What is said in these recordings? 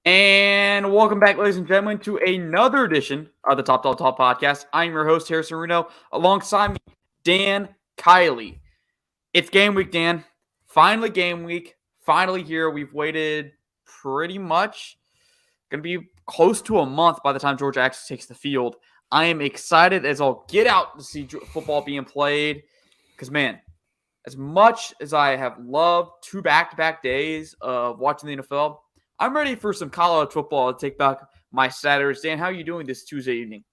And welcome back, ladies and gentlemen, to another edition of the Top podcast. I'm your host, Harrison Reno, alongside me, Dan Kiley. It's game week, Dan. Finally, game week. Finally here. We've waited pretty much, going to be close to a month by the time Georgia actually takes the field. I am excited as I'll get out to see football being played because, man, as much as I have loved two back-to-back days of watching the NFL, I'm ready for some college football to take back my Saturdays. Dan, how are you doing this Tuesday evening?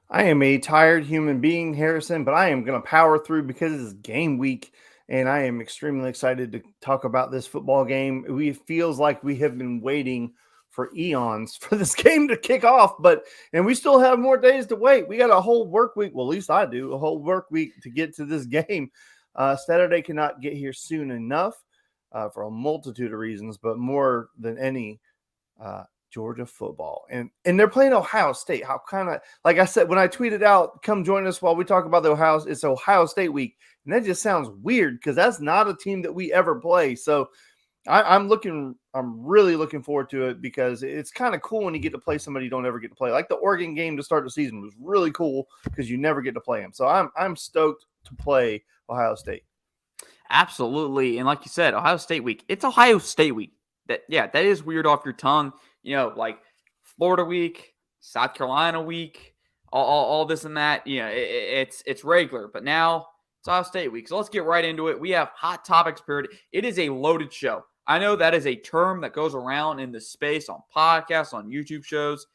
I am a tired human being, Harrison, but I am going to power through because it's game week, and I am extremely excited to talk about this football game. It feels like we have been waiting for eons for this game to kick off, and we still have more days to wait. We got a whole work week. Well, at least I do, a whole work week to get to this game. Saturday cannot get here soon enough for a multitude of reasons, but more than any, Georgia football, and they're playing Ohio State. How kind of, like I said when I tweeted out, come join us while we talk about it's Ohio State week, and that just sounds weird because that's not a team that we ever play. So I'm really looking forward to it because it's kind of cool when you get to play somebody you don't ever get to play. Like the Oregon game to start the season was really cool because you never get to play them. So I'm stoked to play Ohio State. Absolutely. And like you said, Ohio State week. It's Ohio State week. That is weird off your tongue. Like Florida week, South Carolina week, all this and that. It's regular, but now it's Ohio State week. So let's get right into it. We have hot topics period. It is a loaded show. I know that is a term that goes around in the space on podcasts, on YouTube shows.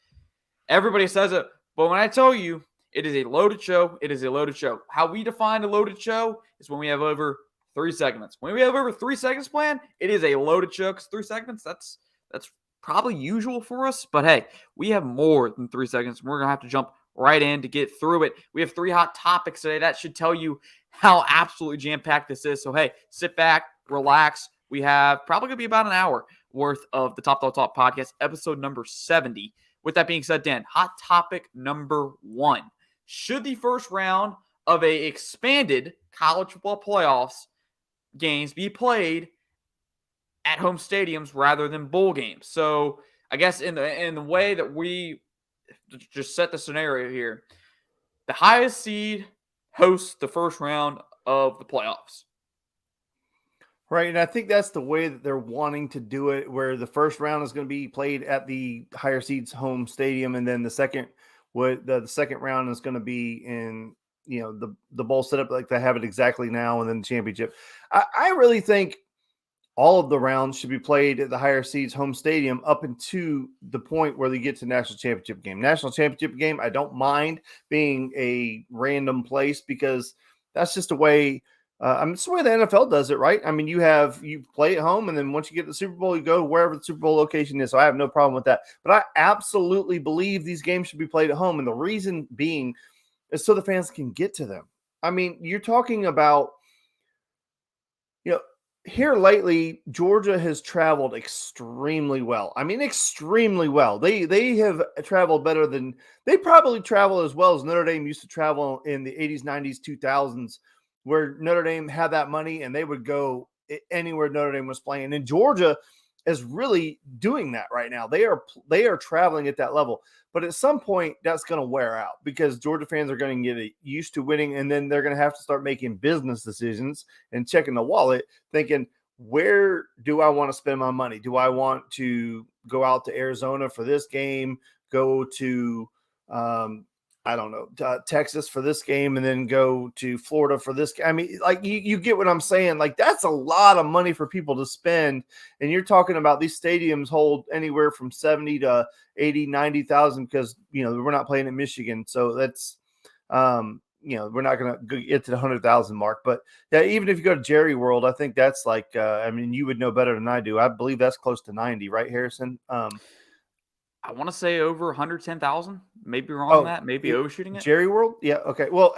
Everybody says it, but when I tell you it is a loaded show, it is a loaded show. How we define a loaded show is when we have over 3 segments. When we have over 3 segments planned, it is a loaded show because 3 segments, that's probably usual for us. But hey, we have more than 3 seconds. We're going to have to jump right in to get through it. We have 3 hot topics today. That should tell you how absolutely jam-packed this is. So hey, sit back, relax. We have probably going to be about an hour worth of the Top podcast, episode number 70. With that being said, Dan, hot topic number 1. Should the first round of a expanded college football playoffs games be played at home stadiums rather than bowl games? So I guess in the way that we just set the scenario here, the highest seed hosts the first round of the playoffs. Right, and I think that's the way that they're wanting to do it, where the first round is going to be played at the higher seeds home stadium, and then the second round is going to be in the bowl setup like they have it exactly now, and then the championship. I really think all of the rounds should be played at the higher seeds home stadium up into the point where they get to national championship game. National championship game, I don't mind being a random place because that's just a way. It's the way the NFL does it, right? I mean, you play at home, and then once you get to the Super Bowl, you go wherever the Super Bowl location is. So I have no problem with that. But I absolutely believe these games should be played at home, and the reason being is so the fans can get to them. I mean, you're talking about, here lately, Georgia has traveled extremely well. I mean, extremely well. They have traveled better than they probably travel as well as Notre Dame used to travel in the 80s, 90s, 2000s, where Notre Dame had that money and they would go anywhere Notre Dame was playing. And Georgia is really doing that right now. They are traveling at that level. But at some point, that's going to wear out because Georgia fans are going to get used to winning, and then they're going to have to start making business decisions and checking the wallet, thinking, where do I want to spend my money? Do I want to go out to Arizona for this game, go to Texas for this game, and then go to Florida for this game? I mean, like you get what I'm saying. Like that's a lot of money for people to spend. And you're talking about these stadiums hold anywhere from 70 to 80, 90,000 because, we're not playing in Michigan. So that's, we're not going to get to the 100,000 mark. But yeah, even if you go to Jerry World, I think that's like, you would know better than I do. I believe that's close to 90, right, Harrison? I want to say over 110,000. Maybe wrong on that. Maybe overshooting it. Jerry World? Yeah. Okay. Well,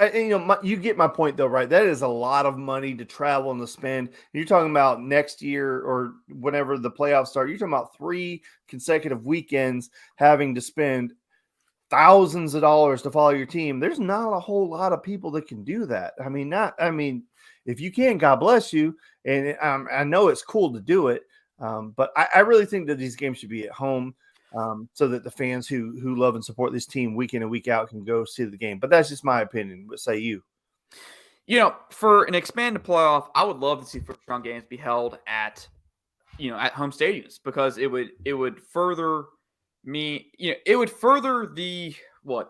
you get my point though, right? That is a lot of money to travel and to spend. You're talking about next year or whenever the playoffs start. You're talking about 3 consecutive weekends having to spend thousands of dollars to follow your team. There's not a whole lot of people that can do that. If you can, God bless you. And I know it's cool to do it. But I really think that these games should be at home, so that the fans who love and support this team week in and week out can go see the game. But that's just my opinion. What say you? For an expanded playoff, I would love to see first round games be held at at home stadiums, because it would further it would further the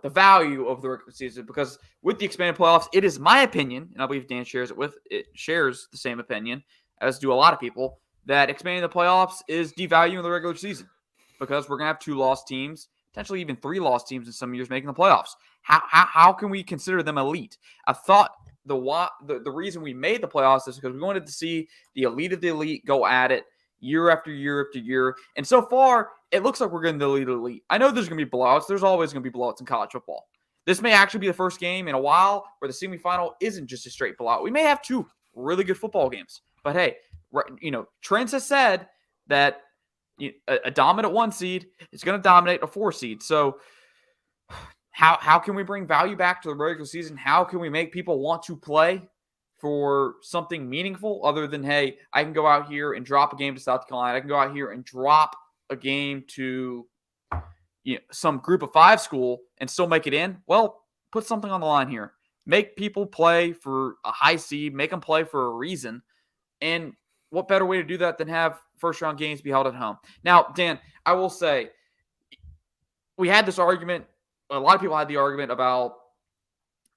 value of the regular season, because with the expanded playoffs, it is my opinion, and I believe Dan shares the same opinion, as do a lot of people, that expanding the playoffs is devaluing the regular season, because we're gonna have 2 lost teams, potentially even 3 lost teams in some years making the playoffs. How can we consider them elite? I thought the reason we made the playoffs is because we wanted to see the elite of the elite go at it year after year after year. And so far, it looks like we're getting the elite. I know there's going to be blowouts. There's always going to be blowouts in college football. This may actually be the first game in a while where the semifinal isn't just a straight blowout. We may have 2 really good football games. But hey, Trent has said that a dominant 1 seed is going to dominate a 4 seed. So how can we bring value back to the regular season? How can we make people want to play for something meaningful other than, hey, I can go out here and drop a game to South Carolina. I can go out here and drop a game to some group of 5 school and still make it in? Well, put something on the line here. Make people play for a high seed. Make them play for a reason. And what better way to do that than have first-round games be held at home? Now, Dan, I will say, we had this argument. A lot of people had the argument about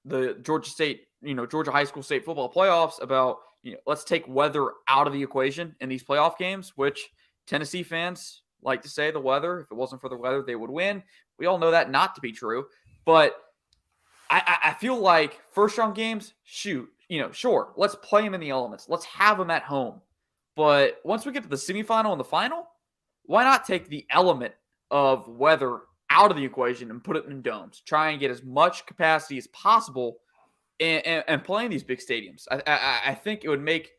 the Georgia high school state football playoffs, about, let's take weather out of the equation in these playoff games, which Tennessee fans like to say the weather. If it wasn't for the weather, they would win. We all know that not to be true. But I feel like first round games, sure, let's play them in the elements. Let's have them at home. But once we get to the semifinal and the final, why not take the element of weather out of the equation and put it in domes? Try and get as much capacity as possible and play in these big stadiums. I think it would make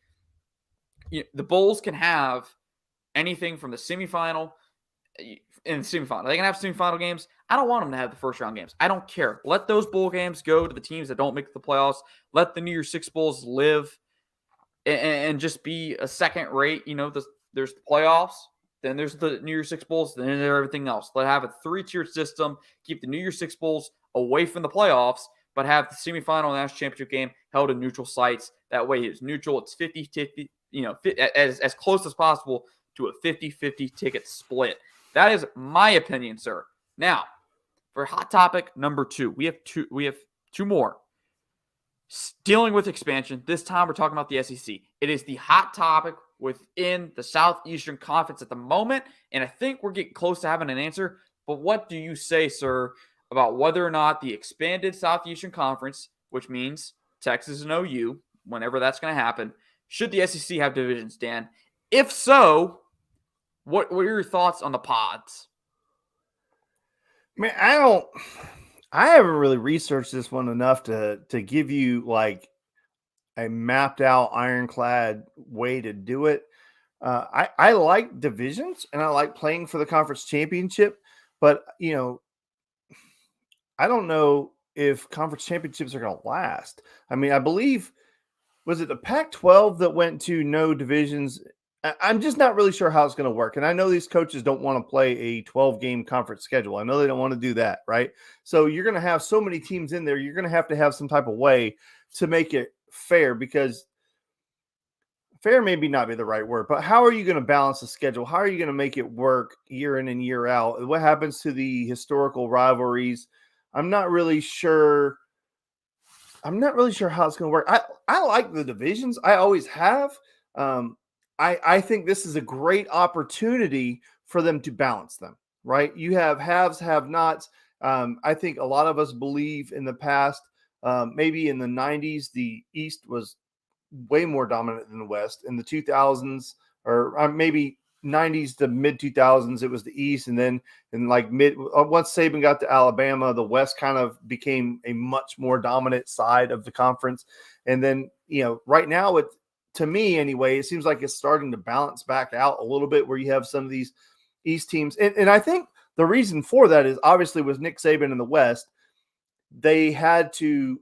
the Bulls can have anything from the semifinal. In the semifinal, they can have semifinal games. I don't want them to have the first round games. I don't care. Let those bowl games go to the teams that don't make the playoffs. Let the New Year's Six Bowls live and just be a second rate. There's the playoffs, then there's the New Year's Six Bowls, then there's everything else. Let have a 3-tiered system. Keep the New Year's Six Bowls away from the playoffs, but have the semifinal and national championship game held in neutral sites. That way it's neutral. It's 50-50, as close as possible to a 50-50 ticket split. That is my opinion, sir. Now, for hot topic number 2, we have two more. Dealing with expansion. This time we're talking about the SEC. It is the hot topic within the Southeastern Conference at the moment, and I think we're getting close to having an answer. But what do you say, sir, about whether or not the expanded Southeastern Conference, which means Texas and OU, whenever that's going to happen, should the SEC have divisions, Dan? If so, what are your thoughts on the pods? Man, I haven't really researched this one enough to give you like a mapped out ironclad way to do it. I like divisions and I like playing for the conference championship, but I don't know if conference championships are going to last. I mean, I believe, was it the Pac-12 that went to no divisions? I'm just not really sure how it's going to work. And I know these coaches don't want to play a 12-game conference schedule. I know they don't want to do that, right? So you're going to have so many teams in there. You're going to have some type of way to make it fair, because fair maybe not be the right word, but how are you going to balance the schedule? How are you going to make it work year in and year out? What happens to the historical rivalries? I'm not really sure how it's going to work. I like the divisions. I always have. I think this is a great opportunity for them to balance them, right? You have haves, have nots. I think a lot of us believe in the past, maybe in the 90s, the East was way more dominant than the West. In the 2000s, or maybe 90s to mid 2000s, it was the East. And then once Saban got to Alabama, the West kind of became a much more dominant side of the conference. And then, right now to me anyway, it seems like it's starting to balance back out a little bit, where you have some of these East teams. And I think the reason for that is obviously with Nick Saban in the West, they had to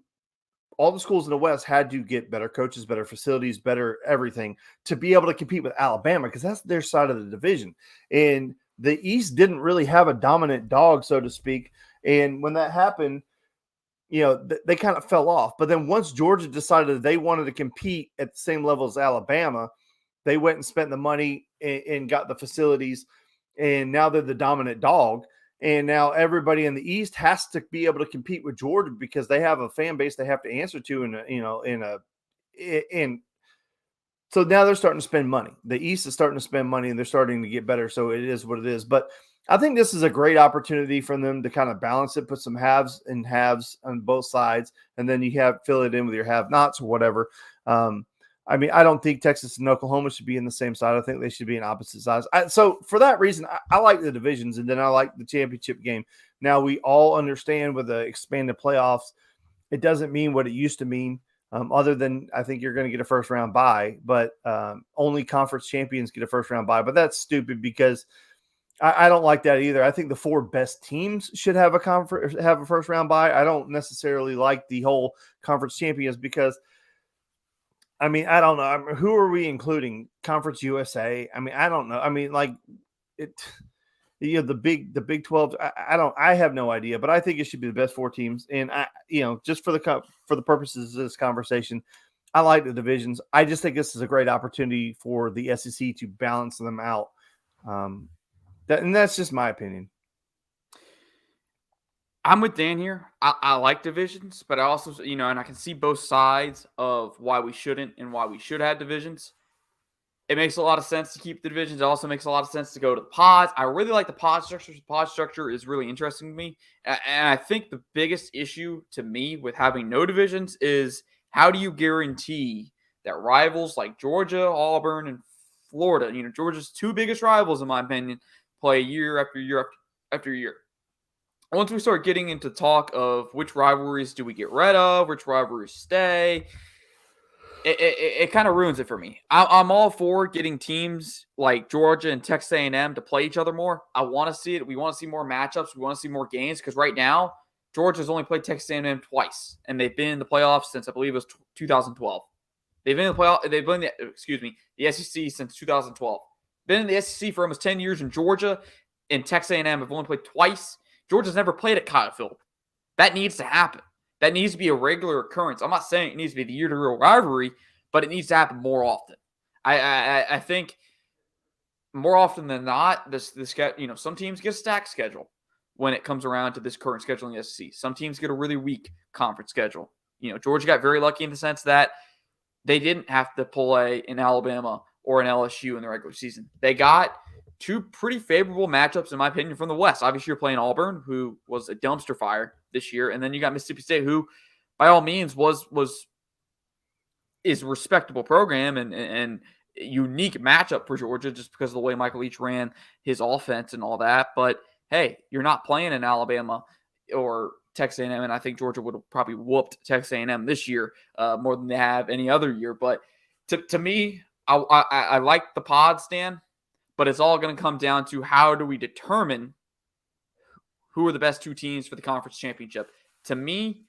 all the schools in the West had to get better coaches, better facilities, better everything to be able to compete with Alabama because that's their side of the division. And the East didn't really have a dominant dog, so to speak. And when that happened, they kind of fell off. But then once Georgia decided they wanted to compete at the same level as Alabama, they went and spent the money and got the facilities, and now they're the dominant dog. And now everybody in the East has to be able to compete with Georgia because they have a fan base they have to answer to, in so now they're starting to spend money. The East is starting to spend money, and they're starting to get better. So it is what it is. But I think this is a great opportunity for them to kind of balance it, put some haves and halves on both sides, and then you fill it in with your have-nots or whatever. I don't think Texas and Oklahoma should be in the same side. I think they should be in opposite sides. So for that reason, I like the divisions, and then I like the championship game. Now we all understand with the expanded playoffs, it doesn't mean what it used to mean. Other than I think you're going to get a first round bye, but only conference champions get a first round bye. But that's stupid because I don't like that either. I think the 4 best teams should have a first round bye. I don't necessarily like the whole conference champions because I don't know. Who are we including? Conference USA? I don't know. It. The Big 12. I have no idea, but I think it should be the best 4 teams. And just for the purposes of this conversation, I like the divisions. I just think this is a great opportunity for the SEC to balance them out. And that's just my opinion. I'm with Dan here. I like divisions, but I also, and I can see both sides of why we shouldn't and why we should have divisions. It makes a lot of sense to keep the divisions. It also makes a lot of sense to go to the pods. I really like the pod structure. The pod structure is really interesting to me. And I think the biggest issue to me with having no divisions is how do you guarantee that rivals like Georgia, Auburn, and Florida, Georgia's 2 biggest rivals, in my opinion, play year after year after year. Once we start getting into talk of which rivalries do we get rid of, which rivalries stay, it kind of ruins it for me. I'm all for getting teams like Georgia and Texas A&M to play each other more. I want to see it. We want to see more matchups. We want to see more games because right now Georgia's only played Texas A&M twice, and they've been in the playoffs since I believe it was 2012. They've been in the playoff. They've been in the SEC since 2012. Been in the SEC for almost 10 years. In Georgia and Texas A&M have only played twice. Georgia's never played at Kyle Field. That needs to happen. That needs to be a regular occurrence. I'm not saying it needs to be the year-to-year rivalry, but it needs to happen more often. I think more often than not, this some teams get a stacked schedule when it comes around to this current scheduling in the SEC. Some teams get a really weak conference schedule. Georgia got very lucky in the sense that they didn't have to play in Alabama or in LSU in the regular season. They got 2 pretty favorable matchups, in my opinion, from the West. Obviously, you're playing Auburn, who was a dumpster fire this year, and then you got Mississippi State, who, by all means, is a respectable program and unique matchup for Georgia just because of the way Michael Leach ran his offense and all that. But hey, you're not playing in Alabama or Texas A&M, and I think Georgia would have probably whooped Texas A&M this year more than they have any other year. But to me, I like the pod stand. But it's all going to come down to how do we determine who are the best 2 teams for the conference championship. To me,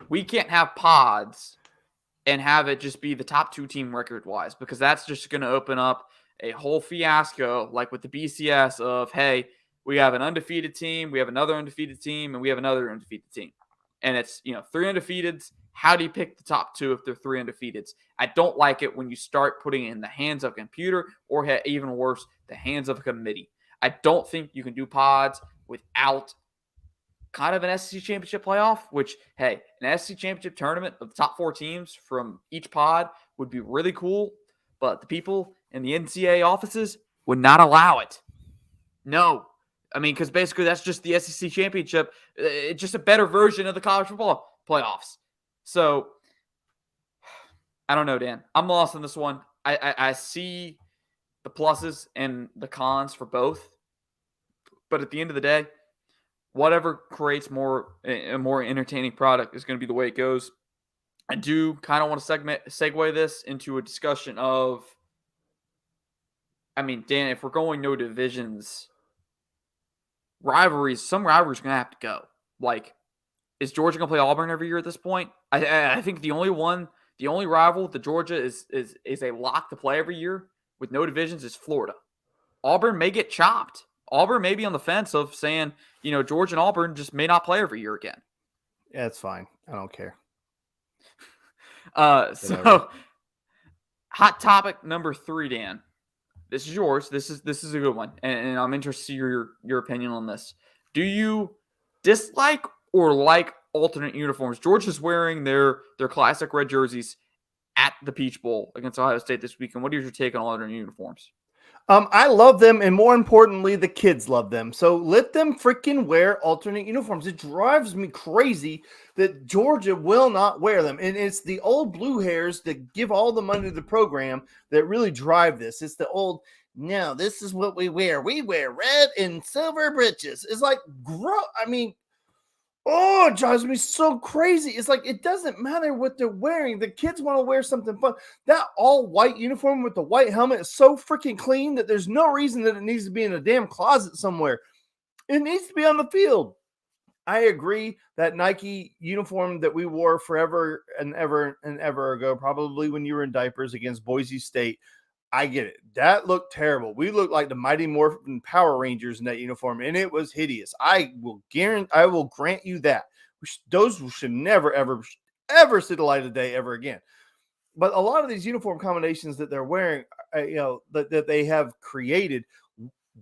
we can't have pods and have it just be the top 2 team record-wise because that's just going to open up a whole fiasco like with the BCS of, hey, we have an undefeated team, we have another undefeated team, and we have another undefeated team. And it's, 3 undefeateds. How do you pick the top 2 if they're 3 undefeateds? I don't like it when you start putting it in the hands of a computer or even worse, the hands of a committee. I don't think you can do pods without kind of an SEC championship playoff, which, hey, an SEC championship tournament of the top 4 teams from each pod would be really cool, but the people in the NCAA offices would not allow it. No. Because basically that's just the SEC championship. It's just a better version of the college football playoffs. So, I don't know, Dan. I'm lost on this one. I see the pluses and the cons for both. But at the end of the day, whatever creates a more entertaining product is going to be the way it goes. I do kind of want to segue this into a discussion of, Dan, if we're going no divisions, some rivalries are going to have to go. Like, is Georgia going to play Auburn every year at this point? I think the only rival that Georgia is a lock to play every year with no divisions is Florida. Auburn may get chopped. Auburn may be on the fence of saying, Georgia and Auburn just may not play every year again. Yeah, it's fine. I don't care. So hot topic number 3, Dan. This is yours. This is a good one, and I'm interested in your opinion on this. Do you dislike or like alternate uniforms? Georgia's wearing their classic red jerseys at the Peach Bowl against Ohio State this weekend. What is your take on alternate uniforms? I love them, and more importantly, the kids love them. So let them freaking wear alternate uniforms. It drives me crazy that Georgia will not wear them. And it's the old blue hairs that give all the money to the program that really drive this. It's the old, no, this is what we wear. We wear red and silver breeches. It's like, oh, it drives me so crazy. It's like it doesn't matter what they're wearing. The kids want to wear something fun. That all white uniform with the white helmet is so freaking clean that there's no reason that it needs to be in a damn closet somewhere. It needs to be on the field. I agree that Nike uniform that we wore forever and ever ago, probably when you were in diapers against Boise State, I get it. That looked terrible. We looked like the Mighty Morphin Power Rangers in that uniform, and it was hideous. I will grant you that. Those should never, ever see the light of day ever again. But a lot of these uniform combinations that they're wearing, that they have created,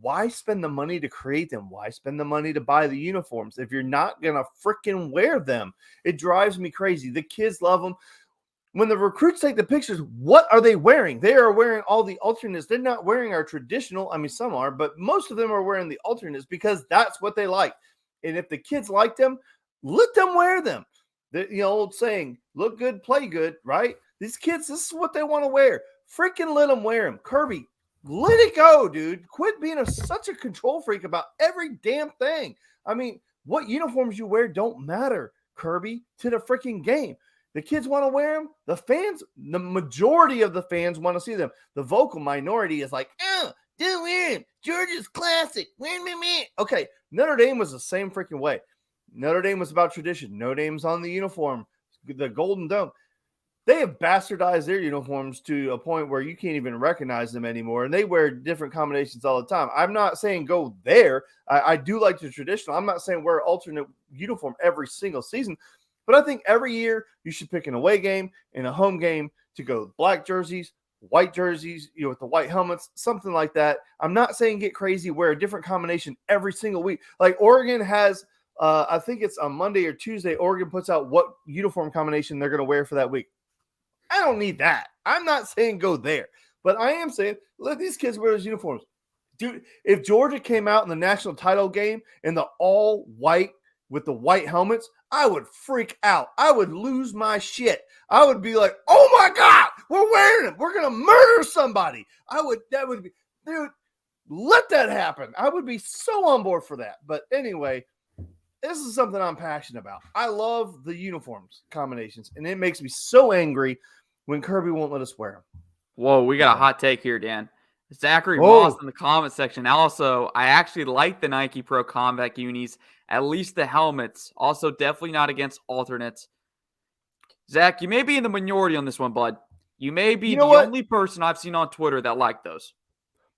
why spend the money to create them? Why spend the money to buy the uniforms if you're not going to freaking wear them? It drives me crazy. The kids love them. When the recruits take the pictures, what are they wearing? They are wearing all the alternates. They're not wearing our traditional. I mean, some are, but most of them are wearing the alternates because that's what they like. And if the kids like them, let them wear them. The old saying, look good, play good, right? These kids, this is what they want to wear. Freaking let them wear them. Kirby, let it go, dude. Quit being such a control freak about every damn thing. I mean, what uniforms you wear don't matter, Kirby, to the freaking game. The kids want to wear them. The fans, the majority of the fans want to see them. The vocal minority is like, do wear him. Georgia's classic. Okay, Notre Dame was the same freaking way. Notre Dame was about tradition. Notre Dame's on the uniform, the Golden Dome. They have bastardized their uniforms to a point where you can't even recognize them anymore, and they wear different combinations all the time. I'm not saying go there. I do like the traditional. I'm not saying wear alternate uniform every single season. But I think every year you should pick an away game and a home game to go black jerseys, white jerseys, with the white helmets, something like that. I'm not saying get crazy, wear a different combination every single week. Like Oregon has, I think it's on Monday or Tuesday, Oregon puts out what uniform combination they're going to wear for that week. I don't need that. I'm not saying go there, but I am saying let these kids wear those uniforms. Dude, if Georgia came out in the national title game in the all white with the white helmets, I would freak out. I would lose my shit. I would be like, oh my God, we're wearing them. We're going to murder somebody. That would be, dude, let that happen. I would be so on board for that. But anyway, this is something I'm passionate about. I love the uniforms combinations, and it makes me so angry when Kirby won't let us wear them. Whoa, we got a hot take here, Dan. Zachary Moss in the comment section. Also, I actually like the Nike Pro Combat unis, at least the helmets. Also, definitely not against alternates. Zach, you may be in the minority on this one, bud. You may be the only person I've seen on Twitter that liked those.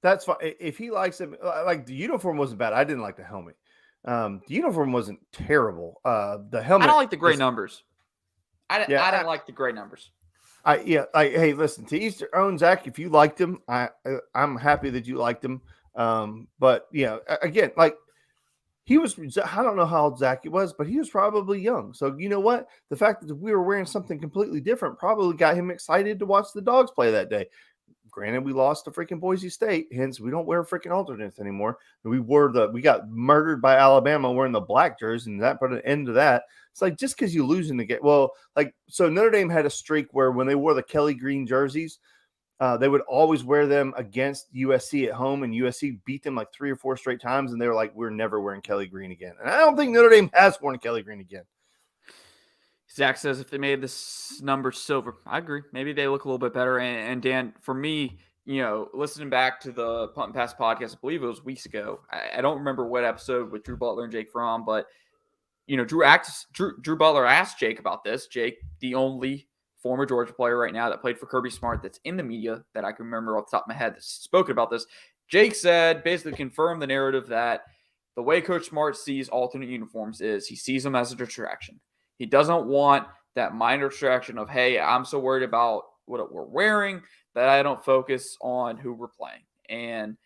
That's fine. If he likes it, like the uniform wasn't bad. I didn't like the helmet. The uniform wasn't terrible. The helmet. I don't like the gray numbers. I didn't like the gray numbers. Hey, listen, to each their own, Zach. If you liked him, I'm happy that you liked him. But again, like he was, I don't know how old Zach was, but he was probably young. So you know what? The fact that we were wearing something completely different probably got him excited to watch the Dogs play that day. Granted, we lost to freaking Boise State, hence we don't wear freaking alternates anymore. We got murdered by Alabama wearing the black jersey, and that put an end to that. It's like just because you lose in the game. Well, so Notre Dame had a streak where when they wore the Kelly green jerseys, they would always wear them against USC at home, and USC beat them like 3 or 4 straight times, and they were like, we're never wearing Kelly green again. And I don't think Notre Dame has worn Kelly green again. Zach says if they made this number silver, I agree. Maybe they look a little bit better. And Dan, for me, listening back to the Punt and Pass podcast, I believe it was weeks ago. I don't remember what episode with Drew Butler and Jake Fromm, but Drew Butler asked Jake about this. Jake, the only former Georgia player right now that played for Kirby Smart that's in the media that I can remember off the top of my head that's spoken about this. Jake said, basically confirmed the narrative that the way Coach Smart sees alternate uniforms is he sees them as a distraction. He doesn't want that minor distraction of, hey, I'm so worried about what we're wearing that I don't focus on who we're playing. And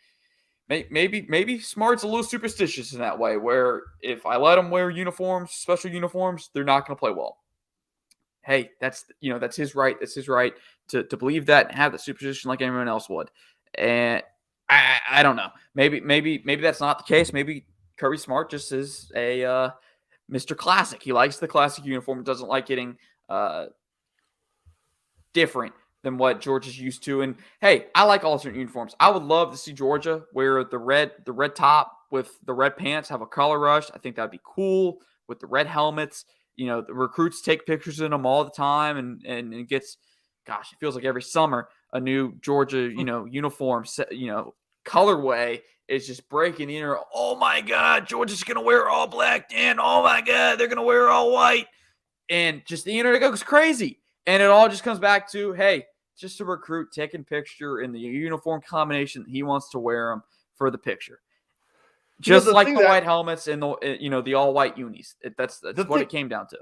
maybe Smart's a little superstitious in that way, where if I let them wear uniforms, special uniforms, they're not going to play well. Hey, that's his right. That's his right to believe that and have the superstition like anyone else would. And I don't know. Maybe that's not the case. Maybe Kirby Smart just is a Mr. Classic. He likes the classic uniform. Doesn't like getting different than what Georgia's used to. And hey, I like alternate uniforms. I would love to see Georgia wear the red top with the red pants, have a color rush. I think that'd be cool with the red helmets. The recruits take pictures in them all the time, and it gets, gosh, it feels like every summer a new Georgia, uniform, colorway is just breaking the internet. Oh my God, Georgia's gonna wear all black, and oh my God, they're gonna wear all white, and just the internet goes crazy. And it all just comes back to, hey, just a recruit taking picture in the uniform combination that he wants to wear them for the picture. Just like the white helmets and the all white unis. That's what it came down to.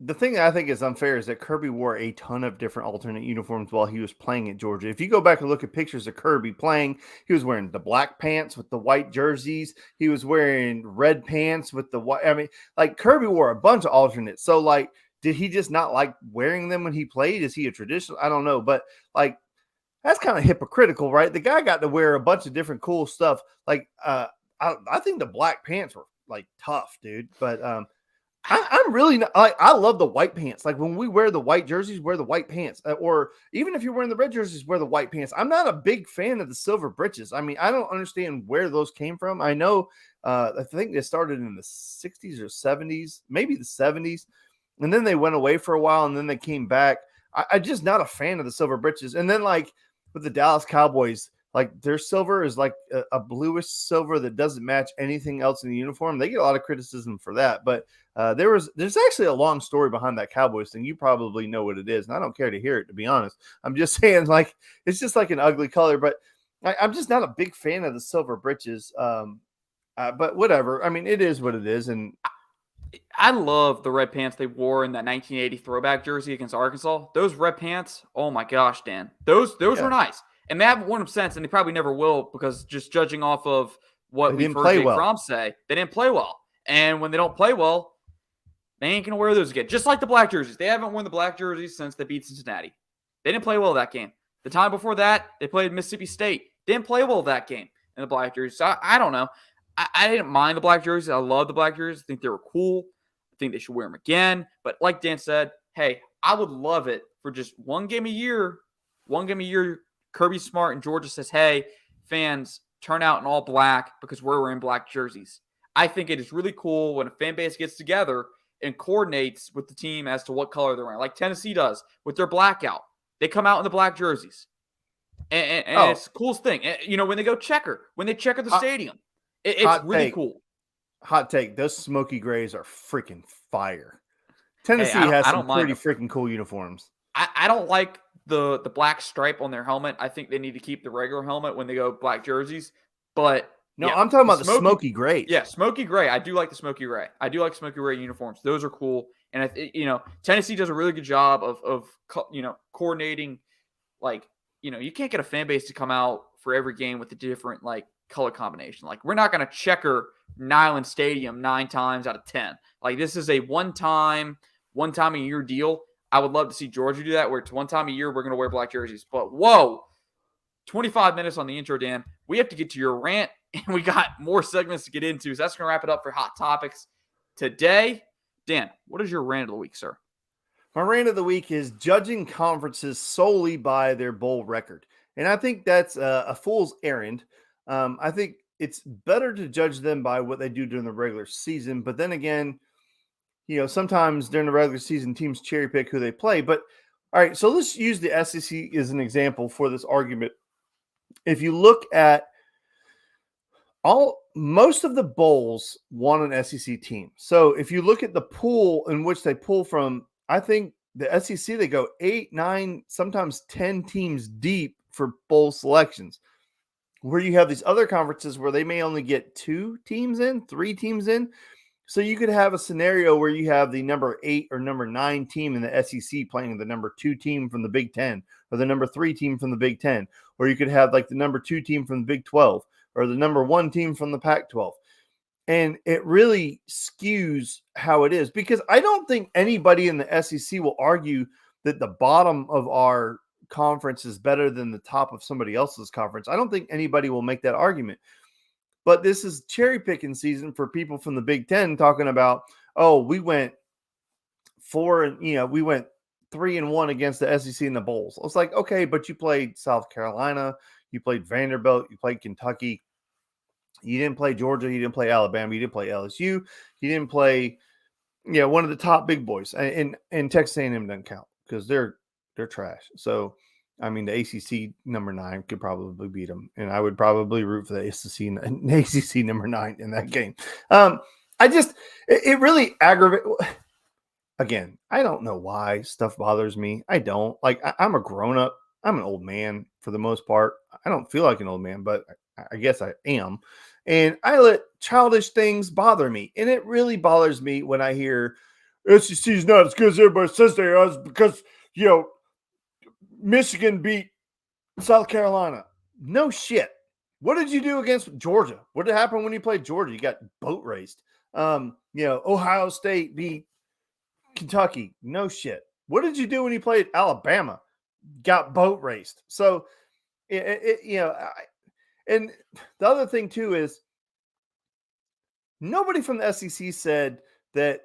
The thing that I think is unfair is that Kirby wore a ton of different alternate uniforms while he was playing at Georgia. If you go back and look at pictures of Kirby playing, he was wearing the black pants with the white jerseys. He was wearing red pants with the white. I mean, like Kirby wore a bunch of alternates. So like, did he just not like wearing them when he played? Is he a traditional? I don't know. But like, that's kind of hypocritical, right? The guy got to wear a bunch of different cool stuff. Like, I think the black pants were like tough, dude. But I'm really not, I love the white pants. Like when we wear the white jerseys, wear the white pants. Or even if you're wearing the red jerseys, wear the white pants. I'm not a big fan of the silver breeches. I mean, I don't understand where those came from. I know, I think they started in the 60s or 70s, maybe the 70s. And then they went away for a while and then they came back. I'm just not a fan of the silver breeches. And then like with the Dallas Cowboys, like their silver is like a bluish silver that doesn't match anything else in the uniform. They get a lot of criticism for that, but there's actually a long story behind that Cowboys thing. You probably know what it is, and I don't care to hear it, to be honest. I'm just saying, like, it's just like an ugly color, but I'm just not a big fan of the silver breeches. But whatever. I mean, it is what it is, and I love the red pants they wore in that 1980 throwback jersey against Arkansas. Those red pants, oh my gosh, Dan, those were nice. And they haven't worn them since, and they probably never will, because just judging off of what we've heard Jake Fromm say, they didn't play well. And when they don't play well, they ain't going to wear those again. Just like the black jerseys. They haven't worn the black jerseys since they beat Cincinnati. They didn't play well that game. The time before that, they played Mississippi State. Didn't play well that game in the black jerseys. So I don't know. I didn't mind the black jerseys. I love the black jerseys. I think they were cool. I think they should wear them again. But like Dan said, hey, I would love it for just one game a year, Kirby Smart and Georgia says, hey, fans, turn out in all black because we're wearing black jerseys. I think it is really cool when a fan base gets together and coordinates with the team as to what color they're wearing, like Tennessee does with their blackout. They come out in the black jerseys. And it's the coolest thing. When they go when they checker the stadium, it's really cool. Hot take. Those smoky grays are freaking fire. Tennessee has some pretty freaking cool uniforms. I don't like the black stripe on their helmet. I think they need to keep the regular helmet when they go black jerseys. But no, I'm talking about the smoky gray. Yeah, smoky gray. I do like the smoky gray. I do like smoky gray uniforms. Those are cool. And Tennessee does a really good job of coordinating. Like, you can't get a fan base to come out for every game with a different like color combination. Like, we're not going to checker Neyland Stadium 9 times out of 10. Like, this is a one time a year deal. I would love to see Georgia do that, where it's one time a year we're going to wear black jerseys. But whoa, 25 minutes on the intro, Dan. We have to get to your rant, and we got more segments to get into. So that's going to wrap it up for Hot Topics today. Dan, what is your rant of the week, sir? My rant of the week is judging conferences solely by their bowl record. And I think that's a fool's errand. I think it's better to judge them by what they do during the regular season. But then again, sometimes during the regular season, teams cherry pick who they play. But all right, so let's use the SEC as an example for this argument. If you look at most of the bowls want an SEC team. So if you look at the pool in which they pull from, I think the SEC, they go 8, 9, sometimes 10 teams deep for bowl selections. Where you have these other conferences where they may only get 2 teams in, 3 teams in. So you could have a scenario where you have the number 8 or number 9 team in the SEC playing the number 2 team from the Big 10 or the number 3 team from the Big 10. Or you could have like the number 2 team from the Big 12 or the number 1 team from the Pac 12. And it really skews how it is because I don't think anybody in the SEC will argue that the bottom of our conference is better than the top of somebody else's conference. I don't think anybody will make that argument. But this is cherry picking season for people from the Big Ten talking about, oh, we went 3-1 against the SEC in the bowls. I was like, okay, but you played South Carolina, you played Vanderbilt, you played Kentucky, you didn't play Georgia, you didn't play Alabama, you didn't play LSU, you didn't play, one of the top big boys. And Texas A&M doesn't count because they're trash. So I mean, the ACC number 9 could probably beat them, and I would probably root for the ACC number 9 in that game. It really aggravates. Again, I don't know why stuff bothers me. I don't like. I'm a grown up. I'm an old man for the most part. I don't feel like an old man, but I guess I am. And I let childish things bother me, and it really bothers me when I hear SEC is not as good as everybody says they are because Michigan beat South Carolina. No shit. What did you do against Georgia? What did happen when you played Georgia? You got boat raced. Ohio State beat Kentucky. No shit. What did you do when you played Alabama? Got boat raced. So, and the other thing too is nobody from the SEC said that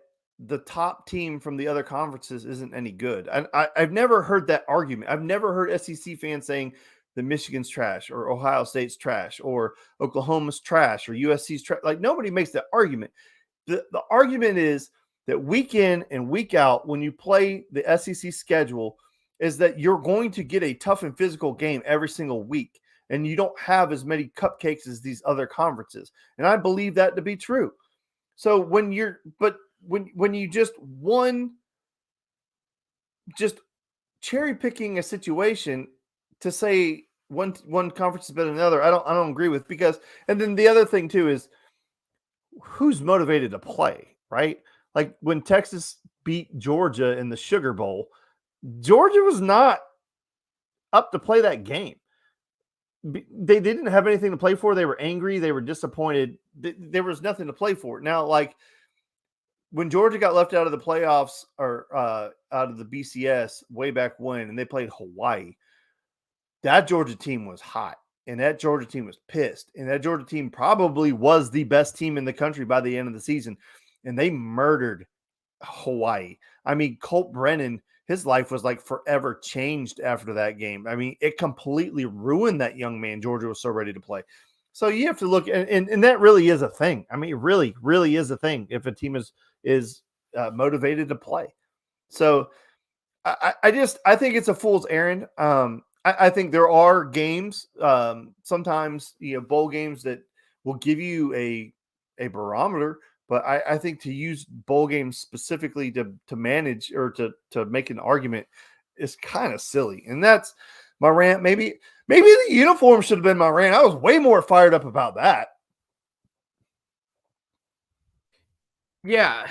the top team from the other conferences isn't any good. I've never heard that argument. I've never heard SEC fans saying the Michigan's trash or Ohio State's trash or Oklahoma's trash or USC's trash. Like nobody makes that argument. The argument is that week in and week out, when you play the SEC schedule, is that you're going to get a tough and physical game every single week. And you don't have as many cupcakes as these other conferences. And I believe that to be true. So when you just cherry picking a situation to say one conference is better than another, I don't agree with because and then the other thing too is who's motivated to play, right? Like when Texas beat Georgia in the Sugar Bowl, Georgia was not up to play that game. They didn't have anything to play for. They were angry. They were disappointed. There was nothing to play for. Now, like when Georgia got left out of the playoffs or out of the BCS way back when, and they played Hawaii, that Georgia team was hot. And that Georgia team was pissed. And that Georgia team probably was the best team in the country by the end of the season. And they murdered Hawaii. I mean, Colt Brennan, his life was like forever changed after that game. I mean, it completely ruined that young man. Georgia was so ready to play. So you have to look, and that really is a thing. I mean, it really, really is a thing if a team is motivated to play. So I think it's a fool's errand. I think there are games, sometimes bowl games that will give you a barometer. But I think to use bowl games specifically to manage or to make an argument is kind of silly. And that's my rant. Maybe the uniform should have been my rant. I was way more fired up about that. Yeah.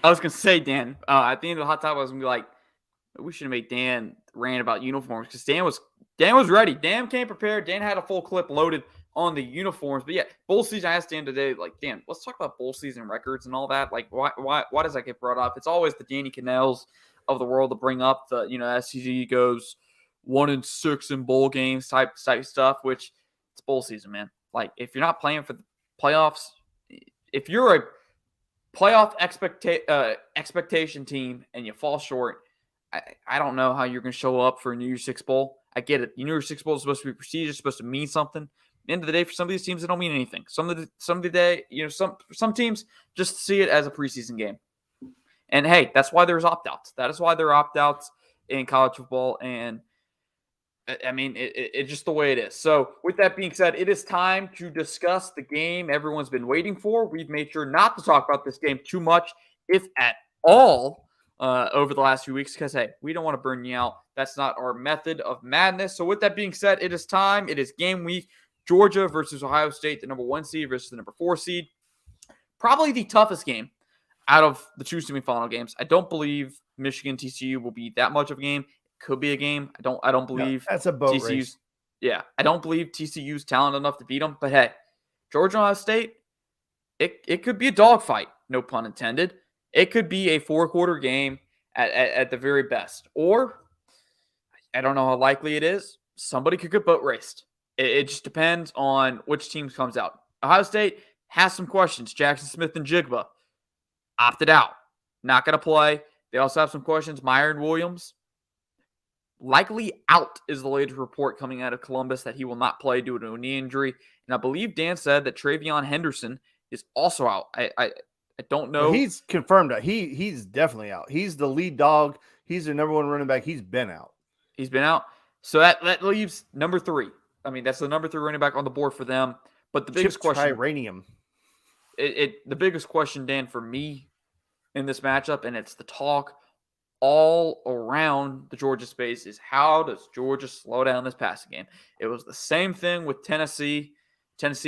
I was going to say, Dan, at the end of the hot topic, I was going to be like, we should have made Dan rant about uniforms because Dan was ready. Dan came prepared. Dan had a full clip loaded on the uniforms. But yeah, bowl season. I asked Dan today, like, Dan, let's talk about bowl season records and all that. Like, why does that get brought up? It's always the Danny Cannells of the world to bring up the SCG goes 1-6 in bowl games type stuff, which it's bowl season, man. Like, if you're not playing for the playoffs, if you're a playoff expectation team and you fall short, I don't know how you're going to show up for a New Year's Six Bowl. I get it. New Year's Six Bowl is supposed to be prestigious, supposed to mean something. At the end of the day, for some of these teams, it don't mean anything. Some of the day, some teams just see it as a preseason game. And hey, that's why there's opt-outs. That is why there are opt-outs in college football. And I mean, it's just the way it is. So, with that being said, it is time to discuss the game everyone's been waiting for. We've made sure not to talk about this game too much, if at all, over the last few weeks, because, hey, we don't want to burn you out. That's not our method of madness. So, with that being said, it is time. It is game week. Georgia versus Ohio State, the number 1 seed versus the number 4 seed. Probably the toughest game out of the two semifinal games. I don't believe Michigan TCU will be that much of a game. It could be a game. I don't No, believe that's a boat TCU's race. yeah, I don't believe TCU's talented enough to beat them. But hey, Georgia Ohio State, it could be a dogfight, no pun intended. It could be a 4-quarter game at the very best. Or I don't know how likely it is. Somebody could get boat raced. It just depends on which team comes out. Ohio State has some questions. Jackson Smith and Jigba opted out. Not going to play. They also have some questions. Myron Williams, likely out is the latest report coming out of Columbus that he will not play due to a knee injury. And I believe Dan said that Travion Henderson is also out. I don't Well, know. he's confirmed that he's definitely out. He's the lead dog. He's the number 1 running back. He's been out. He's been out. So that leaves number 3. I mean, that's the number 3 running back on the board for them. But the biggest question, Triranium. the biggest question, Dan, for me in this matchup, and it's the talk all around the Georgia space, is how does Georgia slow down this passing game? It was the same thing with Tennessee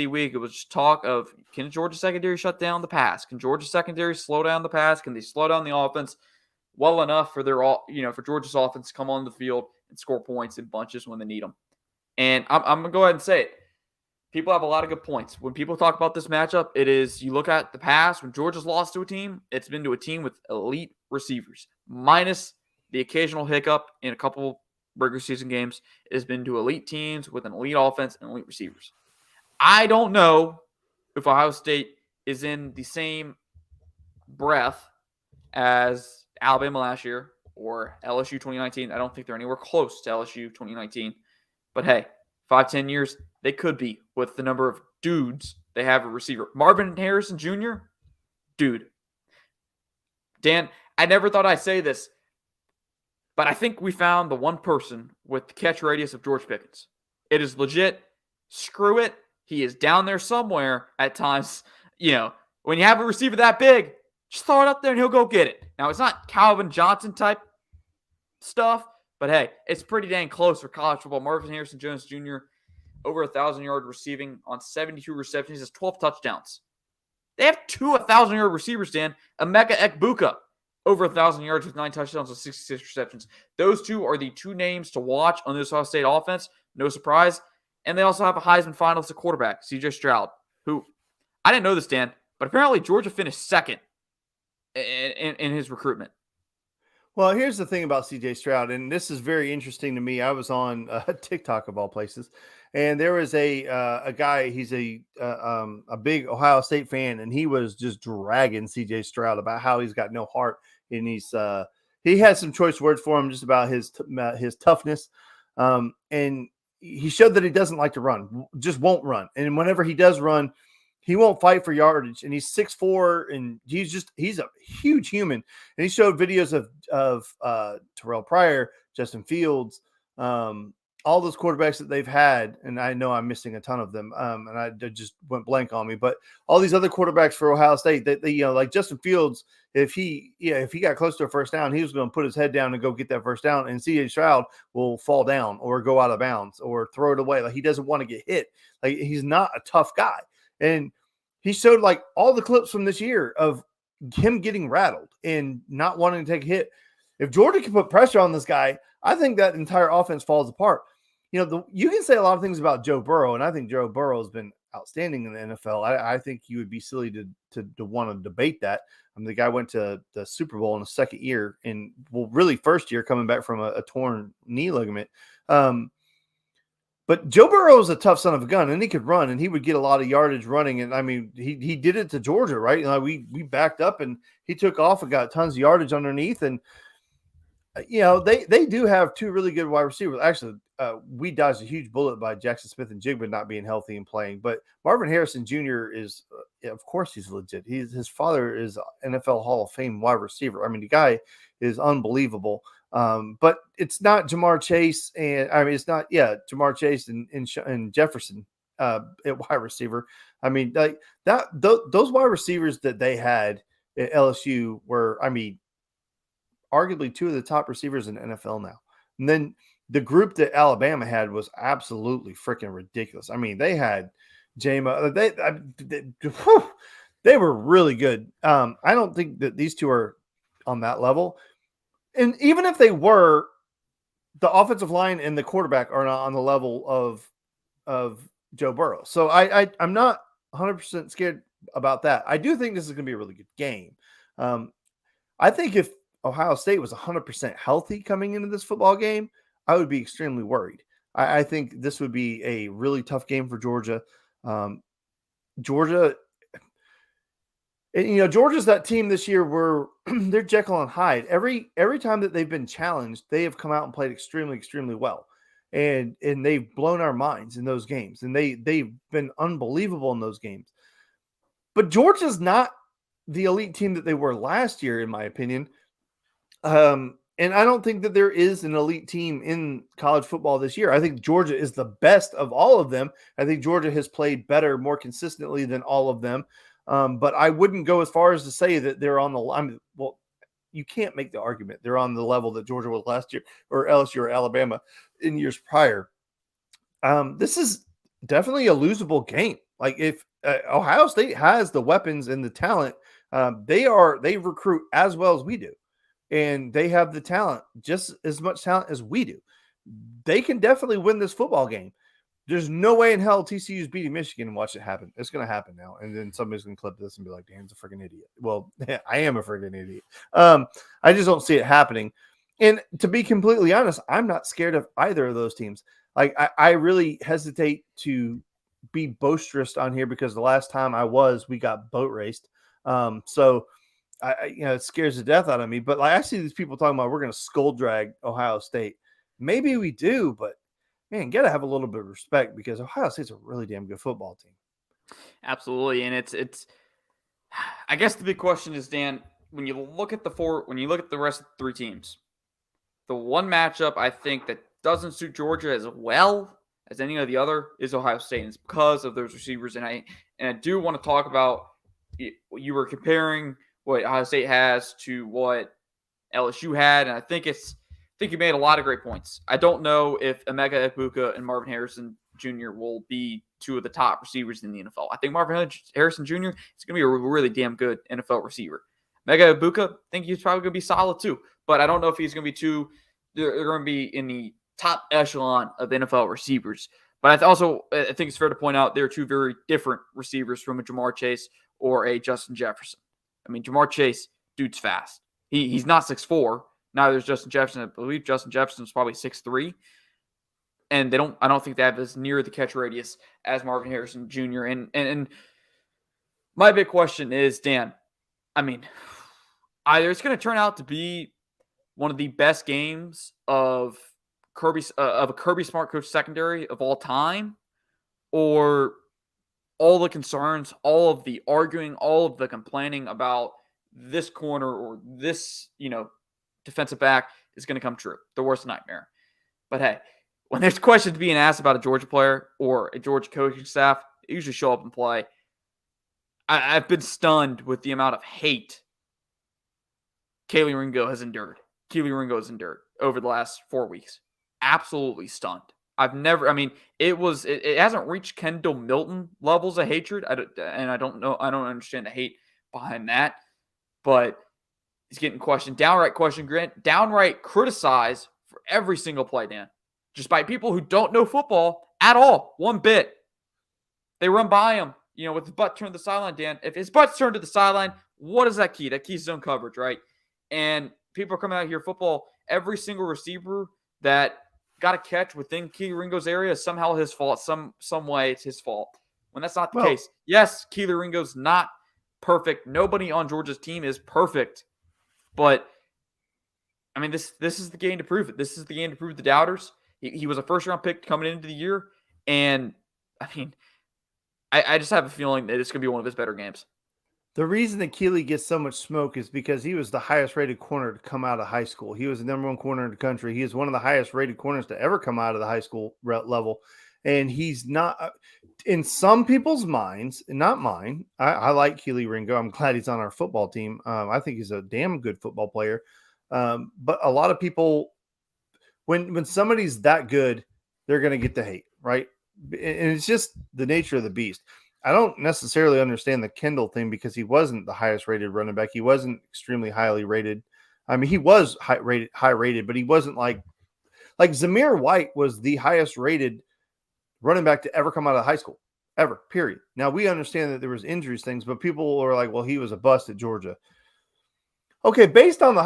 week. It was just talk of, can Georgia secondary shut down the pass? Can Georgia secondary slow down the pass? Can they slow down the offense well enough for for Georgia's offense to come on the field and score points in bunches when they need them? And I'm gonna go ahead and say it. People have a lot of good points. When people talk about this matchup, it is, you look at the past, when Georgia's lost to a team, it's been to a team with elite receivers, minus the occasional hiccup in a couple regular season games. It has been to elite teams with an elite offense and elite receivers. I don't know if Ohio State is in the same breath as Alabama last year or LSU 2019. I don't think they're anywhere close to LSU 2019. But hey, 5-10 years, they could be with the number of dudes they have a receiver. Marvin Harrison Jr., dude. Dan, I never thought I'd say this, but I think we found the one person with the catch radius of George Pickens. It is legit. Screw it. He is down there somewhere at times. When you have a receiver that big, just throw it up there and he'll go get it. Now, it's not Calvin Johnson type stuff, but hey, it's pretty dang close for college football. Marvin Harrison Jones Jr., over 1,000-yard receiving on 72 receptions. He has 12 touchdowns. They have 2 1,000-yard receivers, Dan. Emeka Ekbuka, over 1,000 yards with 9 touchdowns and 66 receptions. Those two are the 2 names to watch on this Ohio State offense. No surprise. And they also have a Heisman finalist at quarterback, CJ Stroud, who, I didn't know this, Dan, but apparently Georgia finished second in his recruitment. Well, here's the thing about CJ Stroud, and this is very interesting to me. I was on TikTok of all places, and there was a guy. He's a big Ohio State fan, and he was just dragging CJ Stroud about how he's got no heart, and he has some choice words for him just about his toughness, and he showed that he doesn't like to run, just won't run, and whenever he does run, he won't fight for yardage, and he's 6'4", and he's a huge human. And he showed videos of Terrell Pryor, Justin Fields, all those quarterbacks that they've had, and I know I'm missing a ton of them, and I just went blank on me. But all these other quarterbacks for Ohio State, that like Justin Fields, if he got close to a first down, he was going to put his head down and go get that first down. And C.J. Stroud will fall down or go out of bounds or throw it away. Like, he doesn't want to get hit. Like, he's not a tough guy. And he showed like all the clips from this year of him getting rattled and not wanting to take a hit. If Georgia can put pressure on this guy, I think that entire offense falls apart. You can say a lot of things about Joe Burrow, and I think Joe Burrow has been outstanding in the NFL. I think you would be silly to want to debate that. The guy went to the Super Bowl in his second year, and really first year coming back from a torn knee ligament. But Joe Burrow is a tough son of a gun, and he could run, and he would get a lot of yardage running. And I mean, he did it to Georgia, right? We backed up, and he took off and got tons of yardage underneath. And they do have 2 really good wide receivers. Actually, we dodged a huge bullet by Jackson Smith and Jigba not being healthy and playing. But Marvin Harrison Jr. is, of course, he's legit. His father is NFL Hall of Fame wide receiver. I mean, the guy is unbelievable. But it's not Jamar Chase and I mean it's not Jamar Chase and Jefferson at wide receiver. I mean like those wide receivers that they had at LSU were arguably two of the top receivers in the NFL now. And then the group that Alabama had was absolutely freaking ridiculous. I mean, they had Jama. They were really good. I don't think that these two are on that level. And even if they were, the offensive line and the quarterback are not on the level of Joe Burrow. So I'm not 100% scared about that. I do think this is going to be a really good game. Um, I think if Ohio State was 100% healthy coming into this football game, I would be extremely worried. I think this would be a really tough game for Georgia. Georgia, Georgia's that team this year where they're Jekyll and Hyde. Every time that they've been challenged, they have come out and played extremely, extremely well. And they've blown our minds in those games. And they've been unbelievable in those games. But Georgia's not the elite team that they were last year, in my opinion. And I don't think that there is an elite team in college football this year. I think Georgia is the best of all of them. I think Georgia has played better, more consistently than all of them. But I wouldn't go as far as to say that they're on the line. Well, you can't make the argument they're on the level that Georgia was last year or LSU or Alabama in years prior. This is definitely a losable game. Like if Ohio State has the weapons and the talent, they recruit as well as we do. And they have the talent, just as much talent as we do. They can definitely win this football game. There's no way in hell TCU is beating Michigan and watch it happen. It's going to happen now. And then somebody's going to clip this and be like, Dan's a freaking idiot. Well, I am a freaking idiot. I just don't see it happening. And to be completely honest, I'm not scared of either of those teams. Like, I really hesitate to be boisterous on here because the last time we got boat raced. So it scares the death out of me. But like I see these people talking about we're going to skull drag Ohio State. Maybe we do, but man, gotta have a little bit of respect because Ohio State's a really damn good football team. Absolutely, and it's. I guess the big question is, Dan, when you look at the rest of the three teams, the one matchup I think that doesn't suit Georgia as well as any of the other is Ohio State, and it's because of those receivers. And I do want to talk about you were comparing what Ohio State has to what LSU had, and I think you made a lot of great points. I don't know if Emeka Egbuka and Marvin Harrison Jr. will be two of the top receivers in the NFL. I think Marvin Harrison Jr. is going to be a really damn good NFL receiver. Emeka Egbuka, I think he's probably going to be solid too, but I don't know if he's going to be they're going to be in the top echelon of NFL receivers. But I think it's fair to point out they're two very different receivers from a Jamar Chase or a Justin Jefferson. I mean, Jamar Chase, dude's fast. He's not 6'4". Neither is Justin Jefferson. I believe Justin Jefferson is probably 6'3". And I don't think they have as near the catch radius as Marvin Harrison Jr. And my big question is, Dan, I mean, either it's going to turn out to be one of the best games of a Kirby Smart coach secondary of all time, or all the concerns, all of the arguing, all of the complaining about this corner or this, defensive back is going to come true. The worst nightmare. But hey, when there's questions being asked about a Georgia player or a Georgia coaching staff, they usually show up and play. I've been stunned with the amount of hate Kelee Ringo has endured over the last 4 weeks. Absolutely stunned. It hasn't reached Kendall Milton levels of hatred. I don't understand the hate behind that, but he's getting downright criticized for every single play, Dan. Just by people who don't know football at all, one bit. They run by him, with his butt turned to the sideline, Dan. If his butt's turned to the sideline, what is that key? That key's zone coverage, right? And people are coming out here, football, every single receiver that got a catch within Kelee Ringo's area is somehow his fault. Some way it's his fault. When that's not the case. Yes, Kelee Ringo's not perfect. Nobody on Georgia's team is perfect. But, I mean, this is the game to prove it. This is the game to prove the doubters. He was a first-round pick coming into the year. And, I mean, I just have a feeling that it's going to be one of his better games. The reason that Keely gets so much smoke is because he was the highest rated corner to come out of high school. He was the number one corner in the country. He is one of the highest rated corners to ever come out of the high school level. And he's not, in some people's minds, and not mine. I like Keely Ringo. I'm glad he's on our football team. I think he's a damn good football player. But a lot of people, when somebody's that good, they're going to get the hate, right? And it's just the nature of the beast. I don't necessarily understand the Kendall thing because he wasn't the highest rated running back. He wasn't extremely highly rated. I mean, he was high rated, but he wasn't like Zamir White was the highest rated running back to ever come out of high school, ever, period. Now we understand that there was injuries things, but people are like, well, he was a bust at Georgia. Okay, based on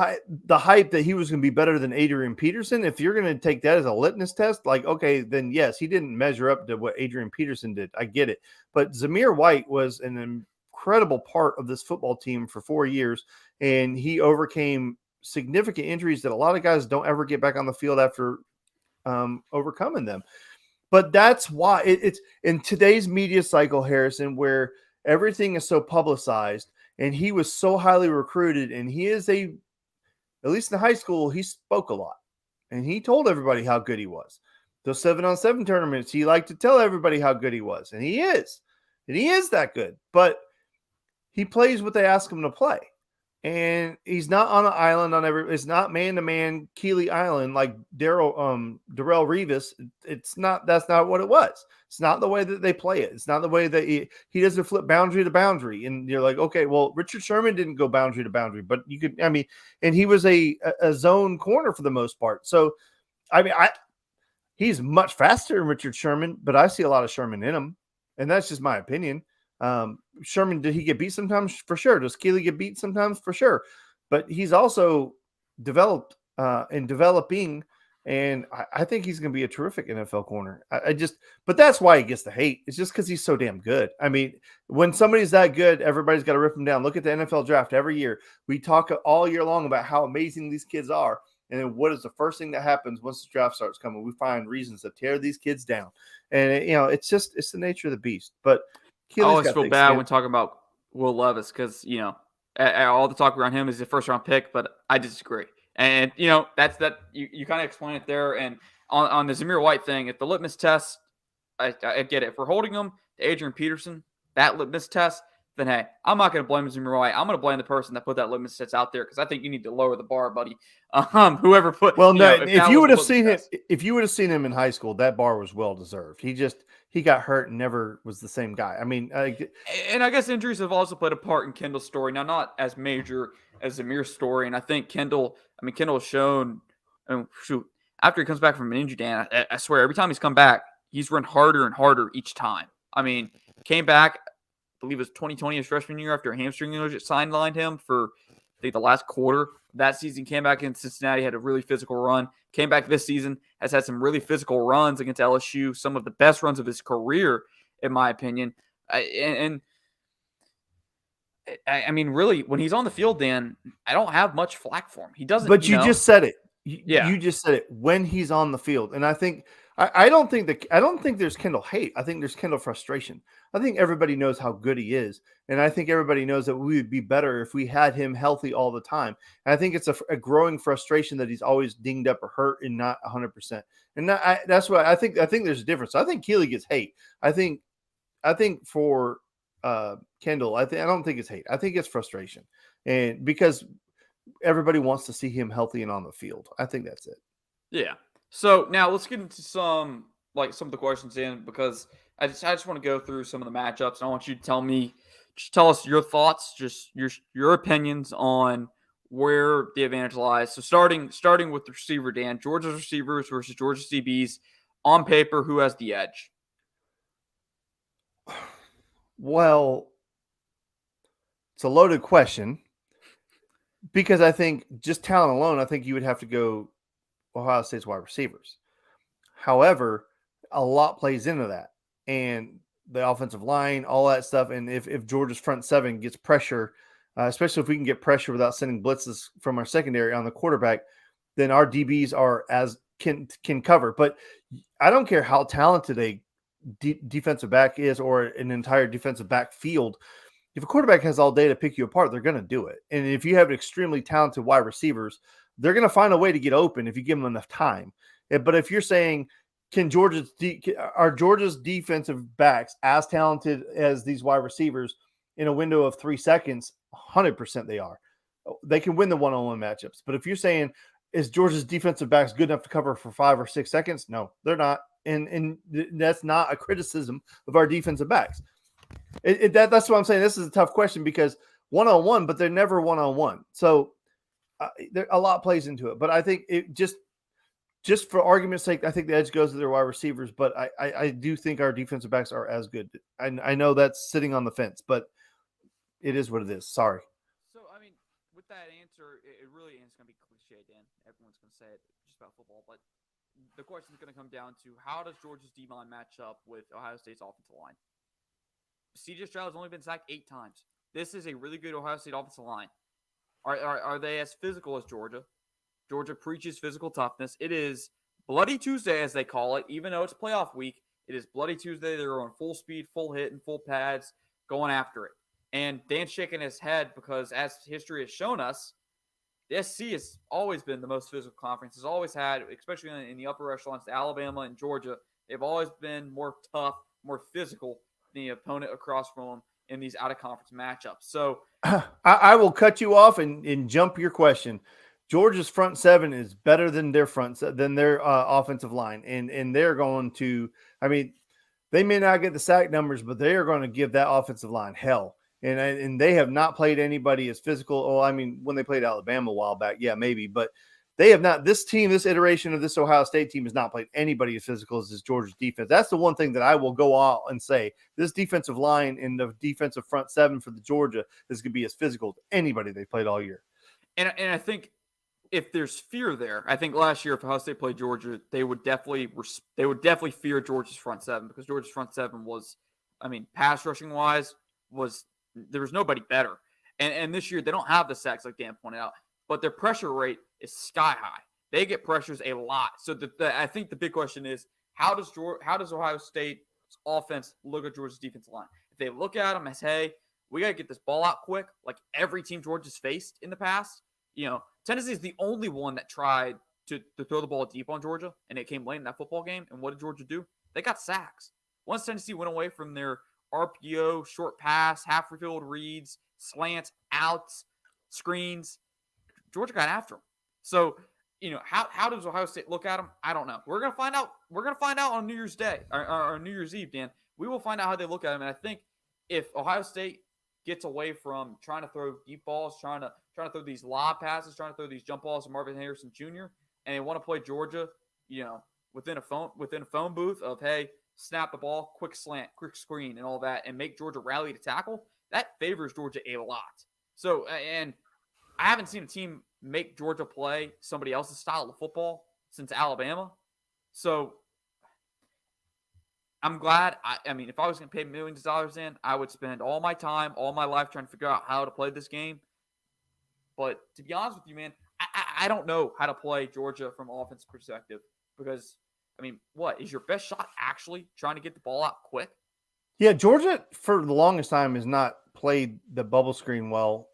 the hype that he was going to be better than Adrian Peterson, if you're going to take that as a litmus test, like, okay, then yes, he didn't measure up to what Adrian Peterson did. I get it. But Zamir White was an incredible part of this football team for 4 years, and he overcame significant injuries that a lot of guys don't ever get back on the field after overcoming them. But that's why it's in today's media cycle, Harrison, where everything is so publicized. And he was so highly recruited, and he is at least in high school, he spoke a lot. And he told everybody how good he was. Those 7-on-7 tournaments, he liked to tell everybody how good he was. And he is. And he is that good. But he plays what they ask him to play. And he's not on an island it's not man-to-man Keeley Island like Darrell Revis. That's not what it was. It's not the way that they play it. It's not the way that he doesn't flip boundary to boundary. And you're like, okay, well, Richard Sherman didn't go boundary to boundary, but you could, I mean, and he was a zone corner for the most part. So, I mean, he's much faster than Richard Sherman, but I see a lot of Sherman in him. And that's just my opinion. Sherman, did he get beat sometimes? For sure. Does Keeley get beat sometimes? For sure. But he's also developed and developing, and I think he's going to be a terrific NFL corner. But that's why he gets the hate. It's just because he's so damn good. I mean, when somebody's that good, everybody's got to rip him down. Look at the NFL draft every year. We talk all year long about how amazing these kids are. And then what is the first thing that happens once the draft starts coming? We find reasons to tear these kids down. And, it's the nature of the beast. But I always feel bad when talking about Will Levis because, all the talk around him is the first round pick, but I disagree. And, that's that you kind of explain it there. And on the Zamir White thing, if the litmus test, I get it. If we're holding him to Adrian Peterson, that litmus test, then hey, I'm not going to blame Zamir White. I'm going to blame the person that put that litmus test out there because I think you need to lower the bar, buddy. Whoever put if you would have seen him in high school, that bar was well deserved. He got hurt and never was the same guy. I mean, and I guess injuries have also played a part in Kendall's story. Now, not as major as Zamir's story, and I think Kendall has shown. After he comes back from an injury, Dan, I swear, every time he's come back, he's run harder and harder each time. I mean, came back. I believe it was 2020, his freshman year, after a hamstring injury sidelined him for, I think, the last quarter that season. Came back in Cincinnati, had a really physical run. Came back this season, has had some really physical runs against LSU, some of the best runs of his career, in my opinion. I mean, really, when he's on the field, Dan, I don't have much flack for him. He doesn't. But you just said it. Yeah. You just said it when he's on the field, and I think I don't think there's Kendall hate. I think there's Kendall frustration. I think everybody knows how good he is, and I think everybody knows that we would be better if we had him healthy all the time. And I think it's a growing frustration that he's always dinged up or hurt and not 100%. And that's what I think. I think there's a difference. I think Keely gets hate. I think for Kendall, I don't think it's hate. I think it's frustration, and because everybody wants to see him healthy and on the field. I think that's it. Yeah. So now let's get into some of the questions in because I just want to go through some of the matchups. And I want you to tell us your thoughts, just your opinions on where the advantage lies. So starting with the receiver, Dan, Georgia's receivers versus Georgia CBs. On paper, who has the edge? Well, it's a loaded question because I think just talent alone, I think you would have to go Ohio State's wide receivers. However, a lot plays into that, and the offensive line, all that stuff. And if Georgia's front seven gets pressure, especially if we can get pressure without sending blitzes from our secondary on the quarterback, then our DBs can cover. But I don't care how talented a defensive back is or an entire defensive backfield. if a quarterback has all day to pick you apart, they're going to do it. And if you have extremely talented wide receivers, they're going to find a way to get open if you give them enough time. But if you're saying, are Georgia's defensive backs as talented as these wide receivers in a window of 3 seconds? 100% they are. They can win the one-on-one matchups. But if you're saying, is Georgia's defensive backs good enough to cover for 5 or 6 seconds? No, they're not. And that's not a criticism of our defensive backs. That's what I'm saying. This is a tough question because one-on-one, but they're never one-on-one. So a lot plays into it. But I think it just for argument's sake, I think the edge goes to their wide receivers. But I do think our defensive backs are as good. I know that's sitting on the fence, but it is what it is. Sorry. So, I mean, with that answer, it really is going to be cliche, Dan. Everyone's going to say it just about football. But the question is going to come down to how does Georgia's D-line match up with Ohio State's offensive line? C.J. Stroud has only been sacked 8 times. This is a really good Ohio State offensive line. Are they as physical as Georgia? Georgia preaches physical toughness. It is Bloody Tuesday, as they call it, even though it's playoff week. It is Bloody Tuesday. They're on full speed, full hit, and full pads, going after it. And Dan's shaking his head because, as history has shown us, the SEC has always been the most physical conference. Has always had, especially in the upper echelons, Alabama and Georgia, they've always been more tough, more physical than the opponent across from them in these out-of-conference matchups. So I will cut you off and jump your question. Georgia's front seven is better than their offensive line, and they're going to. I mean, they may not get the sack numbers, but they are going to give that offensive line hell. And they have not played anybody as physical. Oh, I mean, when they played Alabama a while back, yeah, maybe, but they have not. This team, this iteration of this Ohio State team, has not played anybody as physical as this Georgia's defense. That's the one thing that I will go out and say: this defensive line and the defensive front seven for the Georgia is going to be as physical as anybody they played all year. And I think if there's fear there, I think last year if Ohio State played Georgia, they would definitely fear Georgia's front seven because Georgia's front seven was, I mean, pass rushing wise, there was nobody better. And this year they don't have the sacks like Dan pointed out, but their pressure rate is sky high. They get pressures a lot. So I think the big question is how does Ohio State's offense look at Georgia's defensive line? If they look at them as, hey, we got to get this ball out quick, like every team Georgia's faced in the past. You know, Tennessee is the only one that tried to throw the ball deep on Georgia, and it came late in that football game. And what did Georgia do? They got sacks. Once Tennessee went away from their RPO, short pass, half-field reads, slants, outs, screens, Georgia got after them. So, you know, how does Ohio State look at them? I don't know. We're gonna find out. We're gonna find out on New Year's Day or New Year's Eve, Dan. We will find out how they look at them. And I think if Ohio State gets away from trying to throw deep balls, trying to throw these lob passes, trying to throw these jump balls to Marvin Harrison Jr., and they want to play Georgia, you know, within a phone booth of, hey, snap the ball, quick slant, quick screen, and all that, and make Georgia rally to tackle, that favors Georgia a lot. So, and I haven't seen a team make Georgia play somebody else's style of football since Alabama. So I'm glad. I mean, if I was going to pay millions of dollars in, I would spend all my time, all my life trying to figure out how to play this game. But to be honest with you, man, I don't know how to play Georgia from offense perspective because, I mean, what is your best shot actually trying to get the ball out quick? Yeah, Georgia for the longest time has not played the bubble screen well.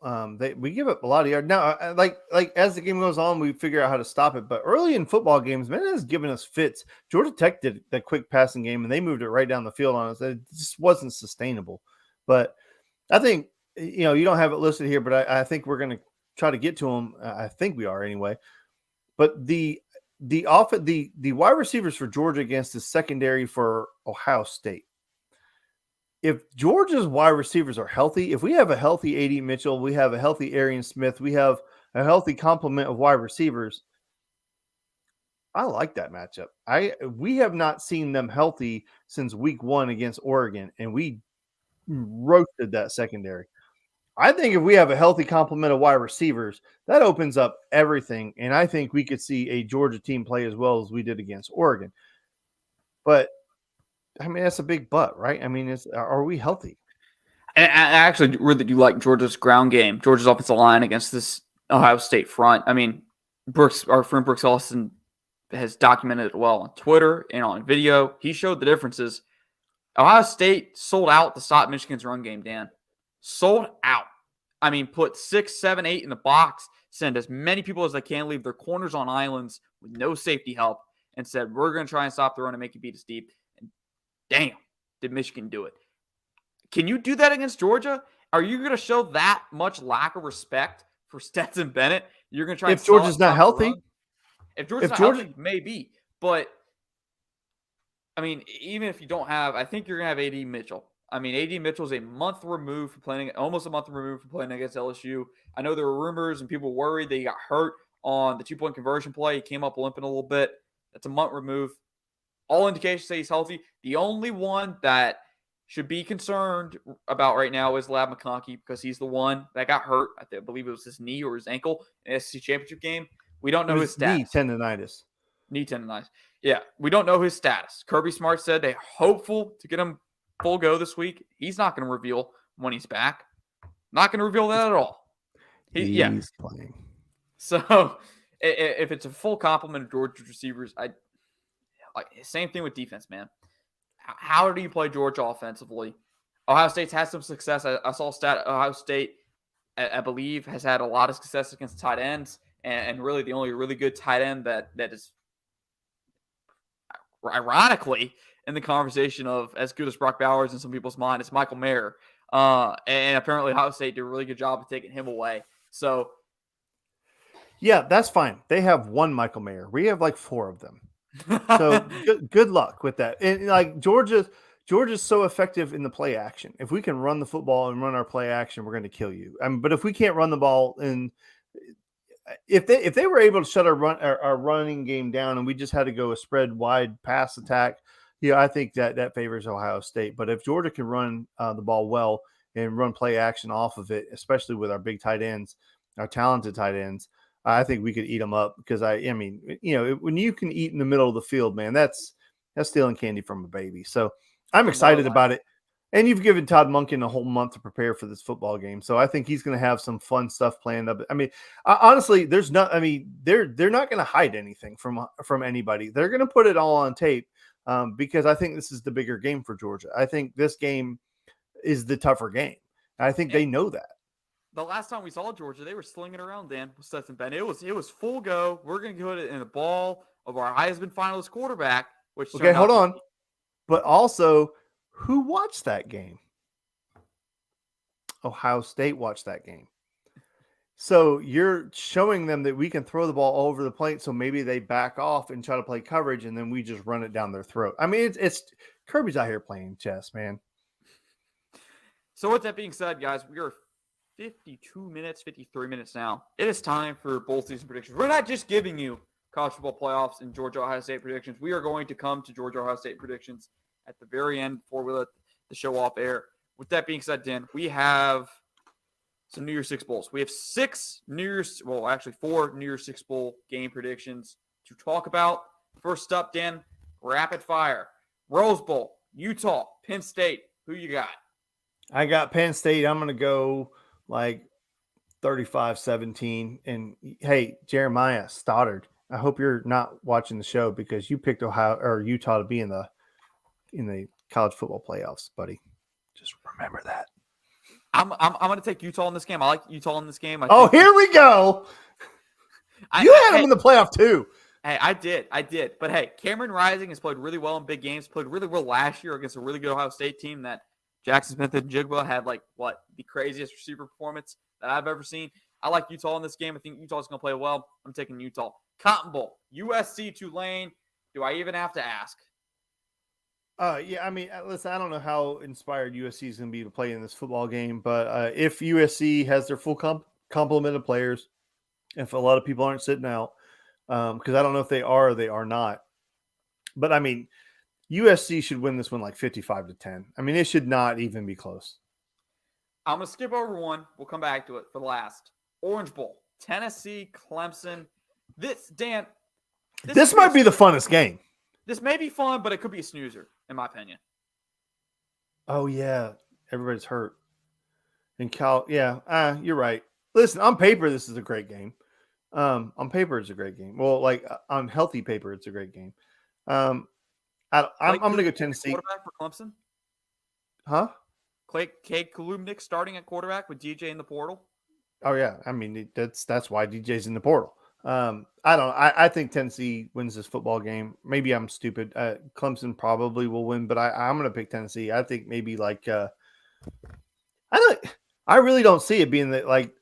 We give up a lot of yards now. Like as the game goes on, we figure out how to stop it. But early in football games, man, it has given us fits. Georgia Tech did that quick passing game, and they moved it right down the field on us. It just wasn't sustainable. But I think you don't have it listed here, but I think we're going to try to get to them. I think we are anyway. But the wide receivers for Georgia against the secondary for Ohio State. If Georgia's wide receivers are healthy, if we have a healthy A.D. Mitchell, we have a healthy Arian Smith, we have a healthy complement of wide receivers, I like that matchup. We have not seen them healthy since week 1 against Oregon, and we roasted that secondary. I think if we have a healthy complement of wide receivers, that opens up everything, and I think we could see a Georgia team play as well as we did against Oregon. But I mean, that's a big but, right? I mean, are we healthy? And I actually really do like Georgia's ground game, Georgia's offensive line against this Ohio State front. I mean, our friend Brooks Ellison has documented it well on Twitter and on video. He showed the differences. Ohio State sold out to stop Michigan's run game, Dan. sold out. I mean, put 6, 7, 8 in the box, send as many people as they can, leave their corners on islands with no safety help, and said, we're going to try and stop the run and make you beat us deep. And damn, did Michigan do it. Can you do that against Georgia? Are you going to show that much lack of respect for Stetson Bennett? You're going to try and If Georgia's not stop the healthy, run? If Georgia's if not Georgia, healthy, maybe. But, I mean, even if you don't have, I think you're going to have A.D. Mitchell. I mean, A.D. Mitchell's a month removed from playing, almost a month removed from playing against LSU. I know there were rumors and people worried that he got hurt on the 2-point conversion play. He came up limping a little bit. That's a month removed. All indications say he's healthy. The only one that should be concerned about right now is Lab McConkey because he's the one that got hurt. I believe it was his knee or his ankle in the SEC championship game. We don't know his status. Knee tendonitis. Knee tendonitis. Yeah, we don't know his status. Kirby Smart said they're hopeful to get him full go this week. He's not going to reveal when he's back. Not going to reveal that at all. He's playing. So if it's a full complement of Georgia's receivers, same thing with defense, man. How do you play Georgia offensively? Ohio State's had some success. I saw a stat. Ohio State, I believe, has had a lot of success against tight ends, and really the only really good tight end that is ironically in the conversation of as good as Brock Bowers in some people's mind is Michael Mayer. And apparently Ohio State did a really good job of taking him away. So, yeah, that's fine. They have one Michael Mayer. We have like 4 of them. So good luck with that. And like Georgia's so effective in the play action. If we can run the football and run our play action, we're going to kill you. But if we can't run the ball, and if they were able to shut our running game down, and we just had to go a spread wide pass attack, I think that favors Ohio State. But if Georgia can run the ball well and run play action off of it, especially with our big tight ends, our talented tight ends, I think we could eat them up because I mean, when you can eat in the middle of the field, man, that's stealing candy from a baby. So I'm excited about it. And you've given Todd Monken a whole month to prepare for this football game. So I think he's going to have some fun stuff planned up. I mean, honestly, they're not going to hide anything from anybody. They're going to put it all on tape because I think this is the bigger game for Georgia. I think this game is the tougher game. I think they know that. The last time we saw Georgia, they were slinging around, Dan, with Stetson Bennett. It was full go. We're going to put it in the ball of our Heisman finalist quarterback, which hold on. But also, who watched that game? Ohio State watched that game. So you're showing them that we can throw the ball all over the plate, so maybe they back off and try to play coverage, and then we just run it down their throat. I mean, it's Kirby's out here playing chess, man. So with that being said, guys, we are 53 minutes now. It is time for bowl season predictions. We're not just giving you college football playoffs and Georgia Ohio State predictions. We are going to come to Georgia Ohio State predictions at the very end before we let the show off air. With that being said, Dan, we have some New Year's Six bowls. We have 4 New Year's Six bowl game predictions to talk about. First up, Dan, rapid fire. Rose Bowl, Utah, Penn State. Who you got? I got Penn State. I'm going to go like 35-17. And hey, Jeremiah Stoddard, I hope you're not watching the show because you picked Ohio or Utah to be in the college football playoffs, buddy. Just remember that. I'm going to take Utah in this game. I like Utah in this game. Here we go. You had them in the playoff too. Hey, I did. But hey, Cameron Rising has played really well in big games. Played really well last year against a really good Ohio State team that Jackson Smith and Jigba had the craziest receiver performance that I've ever seen. I like Utah in this game. I think Utah's going to play well. I'm taking Utah. Cotton Bowl, USC, Tulane. Do I even have to ask? Yeah, I mean, listen, I don't know how inspired USC is going to be to play in this football game, but if USC has their full complement of players, if a lot of people aren't sitting out, because I don't know if they are or they are not. But, I mean, USC should win this one like 55-10. I mean, it should not even be close. I'm going to skip over one. We'll come back to it for the last. Orange Bowl, Tennessee, Clemson. This might be the funnest game. This may be fun, but it could be a snoozer, in my opinion. Oh, yeah. Everybody's hurt. You're right. Listen, on paper, this is a great game. On paper, it's a great game. Well, like on healthy paper, it's a great game. I'm going to go Tennessee. Quarterback for Clemson? Huh? K. Kalubnik starting at quarterback with DJ in the portal. Oh yeah, I mean that's why DJ's in the portal. I don't. I think Tennessee wins this football game. Maybe I'm stupid. Clemson probably will win, but I'm going to pick Tennessee. I think maybe like I don't. I really don't see it being like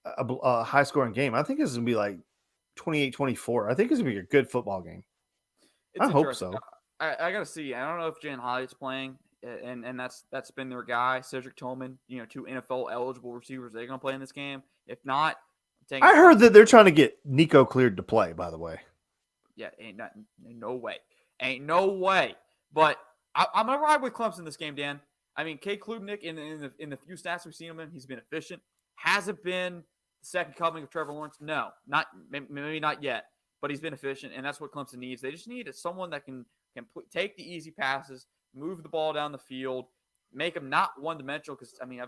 a high scoring game. I think this is going to be like 28-24. I think it's going to be a good football game. It's I hope interesting. so. I gotta see. I don't know if Jan Hyatt's playing, and that's been their guy. Cedric Tillman, two NFL eligible receivers. They're gonna play in this game. If not, I'm taking I heard Clemson. that they're trying to get Nico cleared to play. By the way, Yeah, ain't no way. But I'm gonna ride with Clemson this game, Dan. I mean, K. Klubnik in the few stats we've seen him in, he's been efficient. Hasn't been the second coming of Trevor Lawrence. No, not maybe not yet, but he's been efficient, and that's what Clemson needs. They just need someone that can take the easy passes, move the ball down the field, make them not one dimensional. Because I mean,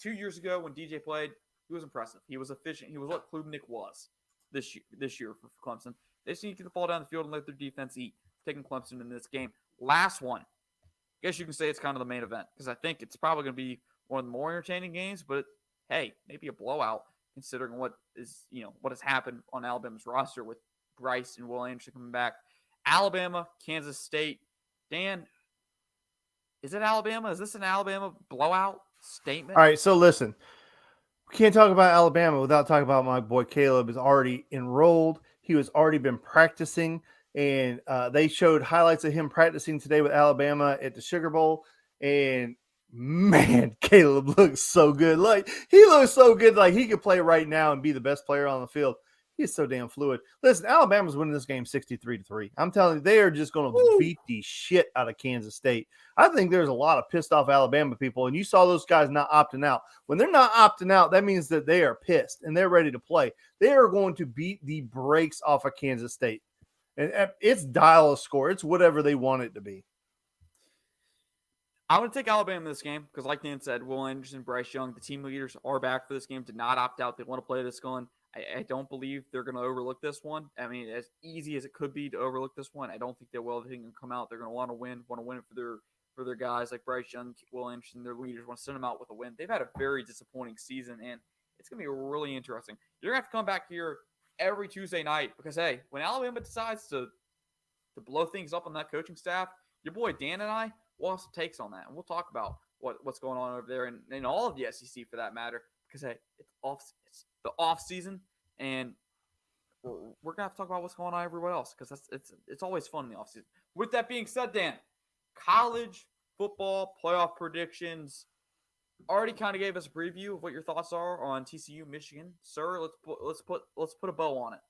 2 years ago when DJ played, he was impressive. He was efficient. He was what Klubnik was this year for Clemson. They just need to get the ball down the field and let their defense eat. Taking Clemson in this game. Last one. I guess you can say it's kind of the main event because I think it's probably going to be one of the more entertaining games. But hey, maybe a blowout considering what has happened on Alabama's roster with Bryce and Will Anderson coming back. Alabama, Kansas State. Dan, is it Alabama? Is this an Alabama blowout statement? all right. So listen, we can't talk about Alabama without talking about my boy Caleb is already enrolled. He was already been practicing, and they showed highlights of him practicing today with Alabama at the Sugar Bowl. And man, Caleb looks so good. Like he looks so good, like he could play right now and be the best player on the field. He's so damn fluid. Listen, Alabama's winning this game 63-3. I'm telling you, they are just going to beat the shit out of Kansas State. I think there's a lot of pissed off Alabama people, and you saw those guys not opting out. When they're not opting out, that means that they are pissed and they're ready to play. They are going to beat the brakes off of Kansas State. And it's dial a score. It's whatever they want it to be. I'm going to take Alabama in this game because, like Dan said, Will Anderson, Bryce Young, the team leaders are back for this game. Did not opt out. They want to play this going. I don't believe they're going to overlook this one. I mean, as easy as it could be to overlook this one, I don't think they will. They think they're going to come out. They're going to want to win it for their guys like Bryce Young, Will Anderson. Their leaders want to send them out with a win. They've had a very disappointing season, and it's going to be really interesting. You're going to have to come back here every Tuesday night because, hey, when Alabama decides to blow things up on that coaching staff, your boy Dan and I will have some takes on that, and we'll talk about what's going on over there and all of the SEC for that matter. Because hey, it's the off season, and we're gonna have to talk about what's going on everywhere else because it's always fun in the off season. With that being said, Dan, college football playoff predictions. Already kind of gave us a preview of what your thoughts are on TCU, Michigan, sir. Let's put a bow on it.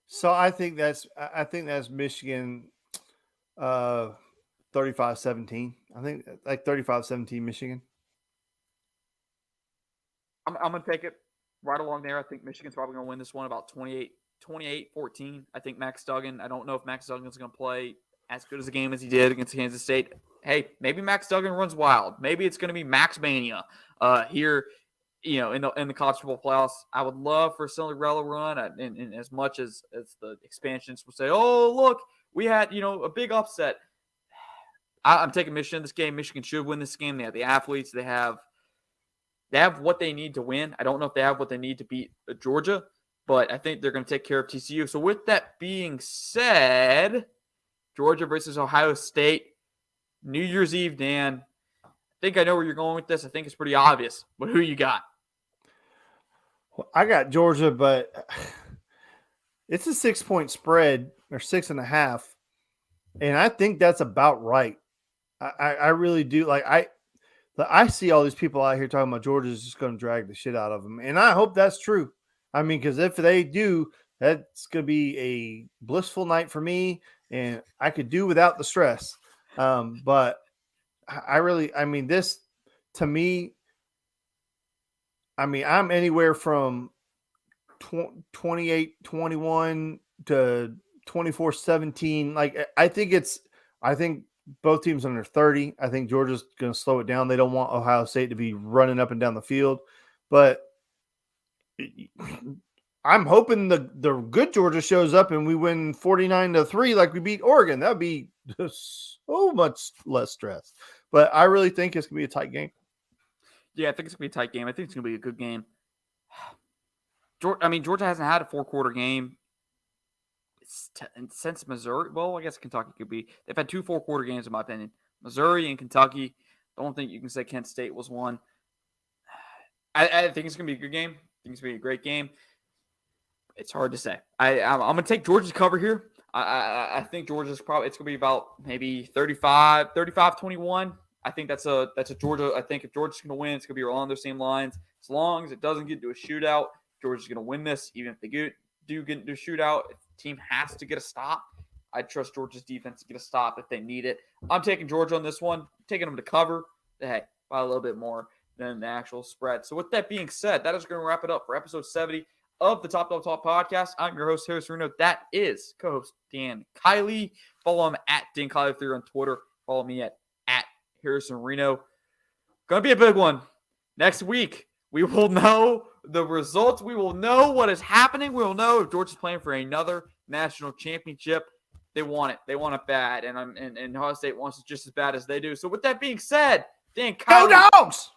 So I think that's Michigan 35-17. I think like 35-17 Michigan. I'm going to take it right along there. I think Michigan's probably going to win this one about 28-14. I think Max Duggan, I don't know if Max Duggan's going to play as good as a game as he did against Kansas State. Hey, maybe Max Duggan runs wild. Maybe it's going to be Max Mania here, in the college football playoffs. I would love for a Cinderella run, and as much as the expansions will say, oh, look, we had, a big upset. I'm taking Michigan this game. Michigan should win this game. They have the athletes. They have what they need to win. I don't know if they have what they need to beat Georgia, but I think they're going to take care of TCU. So with that being said, Georgia versus Ohio State, New Year's Eve, Dan. I think I know where you're going with this. I think it's pretty obvious. But who you got? Well, I got Georgia, but it's a 6-point spread or 6.5. And I think that's about right. I really do. Like I see all these people out here talking about Georgia's just going to drag the shit out of them. And I hope that's true. I mean, because if they do, that's going to be a blissful night for me. And I could do without the stress. But this to me, I'm anywhere from 28-21 to 24-17. Like I think both teams under 30. I think Georgia's going to slow it down. They don't want Ohio State to be running up and down the field, but I'm hoping the good Georgia shows up and we win 49-3 like we beat Oregon. That would be so much less stress. But I really think it's going to be a tight game. Yeah, I think it's going to be a tight game. I think it's going to be a good game. Georgia hasn't had a 4-quarter game since Missouri. Well, I guess Kentucky could be. They've had 2 4-quarter games, in my opinion. Missouri and Kentucky. Don't think you can say Kent State was one. I think it's going to be a good game. I think it's going to be a great game. It's hard to say. I'm going to take Georgia's cover here. I think Georgia's probably, it's going to be about maybe 35-21. I think that's a Georgia. I think if Georgia's going to win, it's going to be along those same lines. As long as it doesn't get into a shootout, Georgia's going to win this. Even if they do get into a shootout, if the team has to get a stop, I trust Georgia's defense to get a stop if they need it. I'm taking Georgia on this one. I'm taking them to cover. Hey, by a little bit more than the actual spread. So with that being said, that is going to wrap it up for episode 70 of the Top podcast. I'm your host, Harris Reno. That is co-host Dan Kiley. Follow him at Dan Kiley3 on Twitter. Follow me at Harrison Reno. Going to be a big one. Next week, we will know the results. We will know what is happening. We will know if Georgia's playing for another national championship. They want it. They want it bad. And Ohio State wants it just as bad as they do. So with that being said, Dan Kiley. Go Dogs!